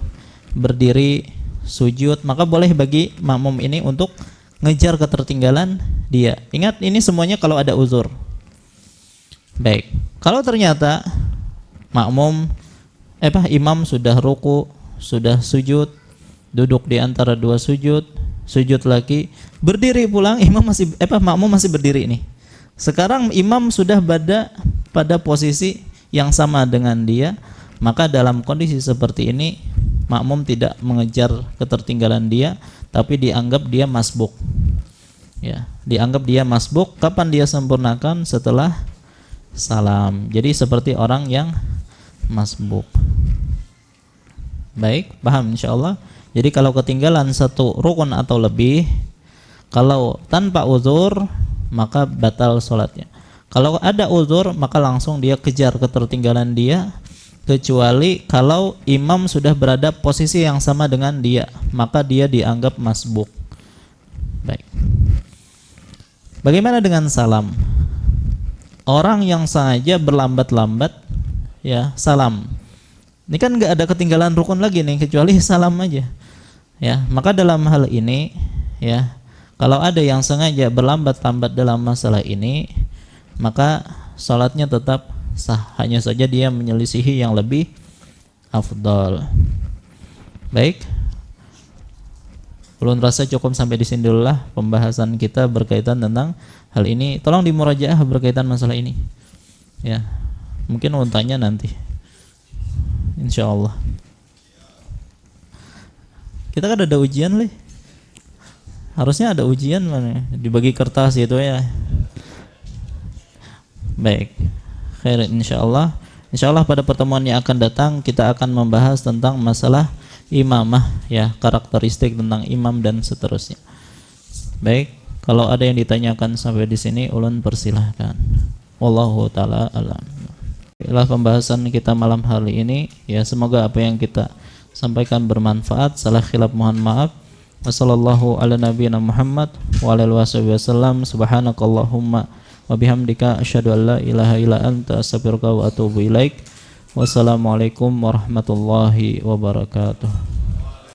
berdiri, sujud, maka boleh bagi makmum ini untuk ngejar ketertinggalan dia. Ingat, ini semuanya kalau ada uzur. Baik, kalau ternyata imam sudah ruku, sudah sujud, duduk di antara dua sujud, sujud lagi, berdiri pulang, makmum masih berdiri nih. Sekarang imam sudah pada posisi yang sama dengan dia, maka dalam kondisi seperti ini makmum tidak mengejar ketertinggalan dia, tapi dianggap dia masbuk. Ya, dianggap dia masbuk. Kapan dia sempurnakan? Setelah salam. Jadi seperti orang yang masbuk. Baik, paham insyaallah. Jadi kalau ketinggalan satu rukun atau lebih, kalau tanpa uzur maka batal sholatnya. Kalau ada uzur maka langsung dia kejar ketertinggalan dia, kecuali kalau imam sudah berada posisi yang sama dengan dia, maka dia dianggap masbuk. Baik. Bagaimana dengan salam? Orang yang sengaja berlambat-lambat ya salam. Ini kan nggak ada ketinggalan rukun lagi nih kecuali salam aja. Ya, maka dalam hal ini ya, kalau ada yang sengaja berlambat-lambat dalam masalah ini, maka salatnya tetap sah, hanya saja dia menyelisihi yang lebih afdal. Baik. Ulun rasa cukup sampai di sini dulu lah pembahasan kita berkaitan tentang hal ini. Tolong dimurajaah berkaitan masalah ini. Ya. Mungkin ulun tanya nanti. Insyaallah. Kita kan ada ujian leh. Harusnya ada ujian mana? Dibagi kertas gitu ya. Baik. Khair insyaallah. Insyaallah pada pertemuan yang akan datang kita akan membahas tentang masalah imamah ya, karakteristik tentang imam dan seterusnya. Baik, kalau ada yang ditanyakan sampai di sini ulun persilahkan. Wallahu taala alam. Inilah pembahasan kita malam hari ini ya, semoga apa yang kita sampaikan bermanfaat. Salah khilaf mohon maaf. Wassallallahu ala nabiyina Muhammad wa ala alihi wasallam. Subhanakallahumma wa bihamdika asyhadu an la ilaha illa anta astaghfiruka wa atubu ilaik. Wassalamualaikum warahmatullahi wabarakatuh.